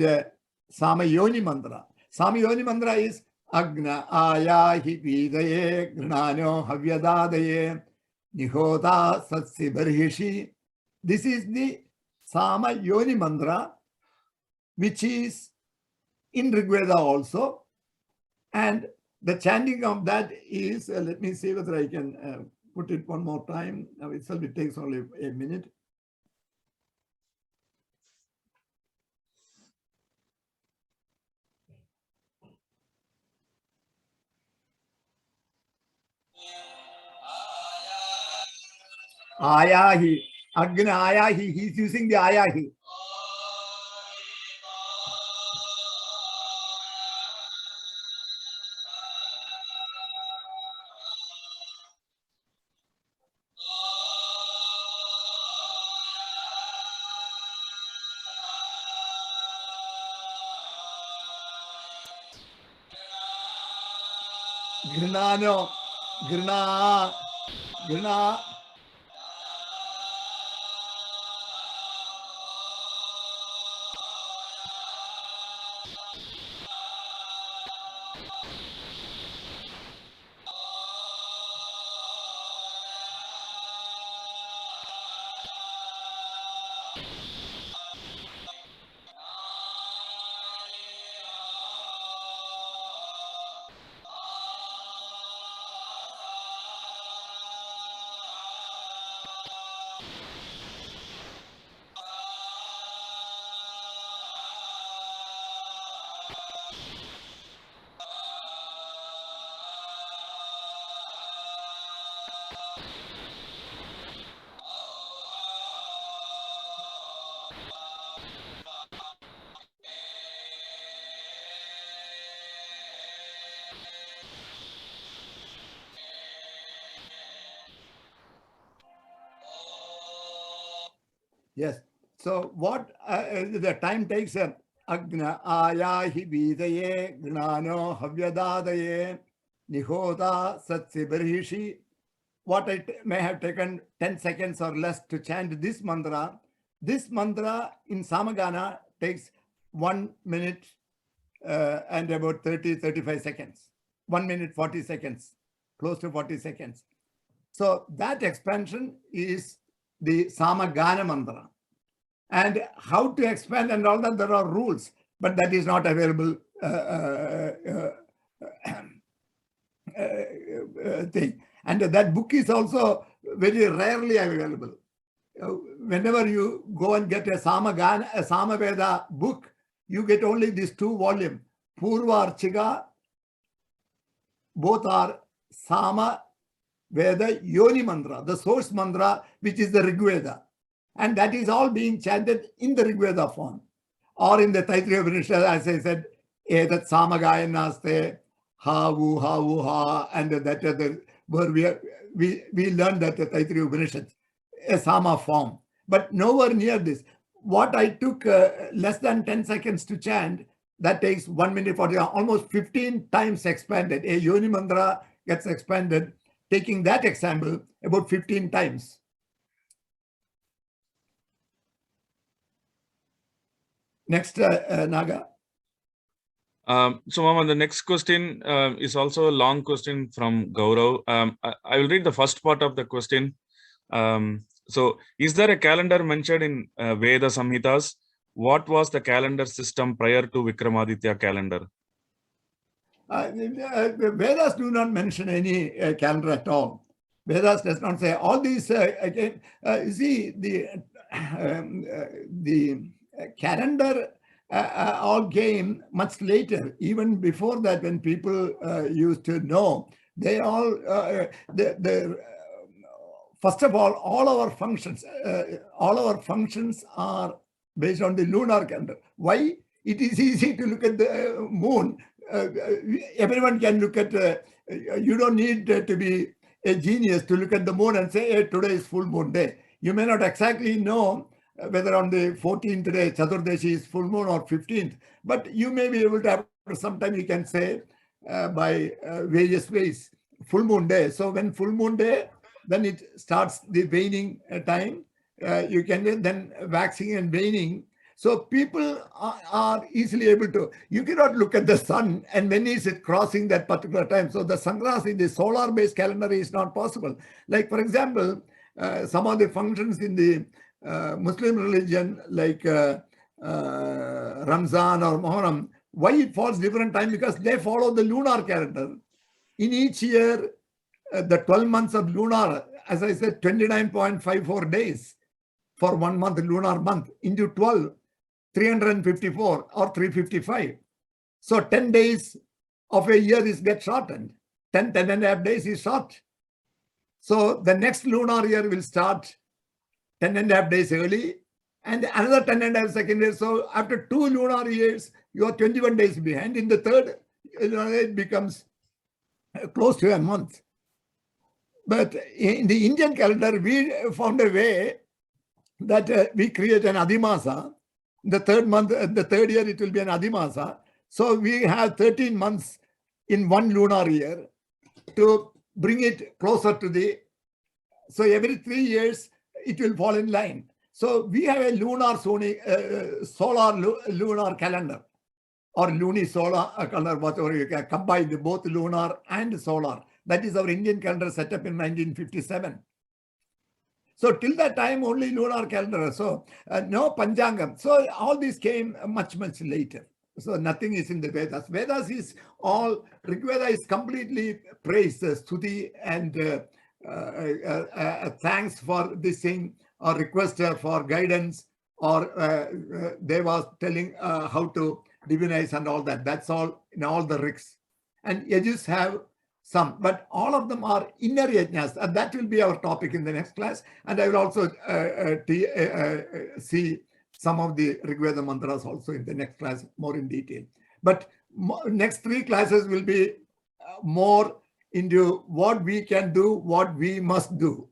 Samayoni mantra. Samayoni mantra is Agna Ayahi Vidaye Gnano Havyadadaye Nihota Satsi Barhishi. This is the Samayoni mantra, which is in Rigveda also. And the chanting of that is, let me see whether I can put it one more time. Now itself it takes only a minute. Ayahi, Agna Ayahi, he's using the Ayahi. Grinano, Grina, Grina. Yes. So what the time takes, Agna Ayahi Vidaye Gnano Havyadadaye Nihota Satsi Barhishi. What it may have taken 10 seconds or less to chant this mantra in Samagana takes 1 minute and about 30-35 seconds. 1 minute 40 seconds, close to 40 seconds. So that expansion is the Samagana mantra. And how to expand and all that, there are rules, but that is not available thing. And that book is also very rarely available. Whenever you go and get a Samaveda book, you get only these 2 volumes, Purva Archika, both are Sama Veda Yoni Mantra, the source mantra, which is the Rigveda. And that is all being chanted in the Rigveda form. Or in the Taittiriya Upanishad, as I said, Etat Samagayannaste, ha, and that where we learned that the Taittiriya Upanishad, a Sama form. But nowhere near this. What I took less than 10 seconds to chant, that takes 1 minute 40, almost 15 times expanded. A Yoni Mantra gets expanded, taking that example about 15 times. Next, Naga.
So, Mama, the next question is also a long question from Gaurav. I will read the first part of the question. So, is there a calendar mentioned in Veda Samhitas? What was the calendar system prior to Vikramaditya calendar?
Vedas do not mention any calendar at all. Vedas does not say all these. Again, you see the calendar all came much later. Even before that, when people used to know, they all first of all our functions are based on the lunar calendar. Why? It is easy to look at the moon. Everyone can look at. You don't need to be a genius to look at the moon and say, hey, today is full moon day. You may not exactly know whether on the 14th day Chaturdashi is full moon or 15th, but you may be able to, after some time, you can say by various ways, full moon day. So when full moon day, then it starts the waning time. You can then waxing and waning. So people are easily able to, you cannot look at the sun and when is it crossing that particular time. So the Sangras in the solar-based calendar is not possible. Like, for example, some of the functions in the Muslim religion, like Ramzan or Muharram, why it falls different time? Because they follow the lunar calendar. In each year, the 12 months of lunar, as I said, 29.54 days for 1 month, lunar month, into 12. 354 or 355. So 10 days of a year get shortened. 10 and a half days is short. So the next lunar year will start 10 and a half days early and another 10 and a half second year. So after 2 lunar years, you are 21 days behind. In the third, it becomes close to a month. But in the Indian calendar, we found a way that we create an Adhimasa. The third month, the third year, it will be an Adhimasa. So we have 13 months in one lunar year to bring it closer to the, so every 3 years, it will fall in line. So we have a lunar solar lunar calendar or lunisolar calendar, whatever you can combine both lunar and solar. That is our Indian calendar set up in 1957. So till that time, only lunar calendar. So no Panchangam. So all this came much, much later. So nothing is in the Vedas. Vedas is all, Rigveda is completely praise, stuti, and thanks for this thing, or request for guidance, or they was telling how to divinize and all that. That's all in all the rigs. And Yajus have some, but all of them are inner yajnas, and that will be our topic in the next class. And I will also see some of the Rigveda mantras also in the next class more in detail. But next 3 classes will be more into what we can do, what we must do,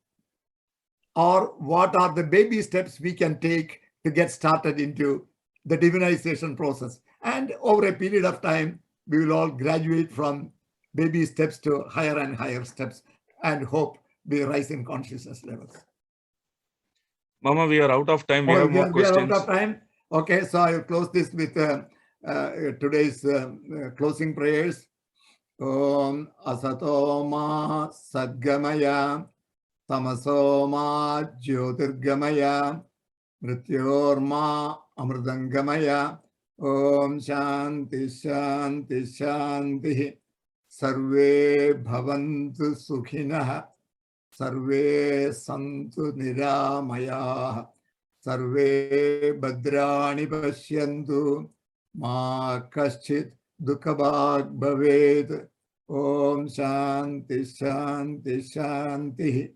or what are the baby steps we can take to get started into the divinization process. And over a period of time, we will all graduate from baby steps to higher and higher steps, and hope we rise in consciousness levels.
Mama, we are out of time. We have more questions.
We are out of time. Okay, so I will close this with today's closing prayers. Om Asato Ma Sadgamaya Tamaso Ma Jyotirgamaya Mrityor Ma Amrudangamaya Om Shanti Shanti Shanti Sarve Bhavantu Sukhinah Sarve Santu Niramaya Sarve Bhadrani Pashyantu Ma Kaschit Dukhabhag Bhaved. Om Shanti Shanti Shanti.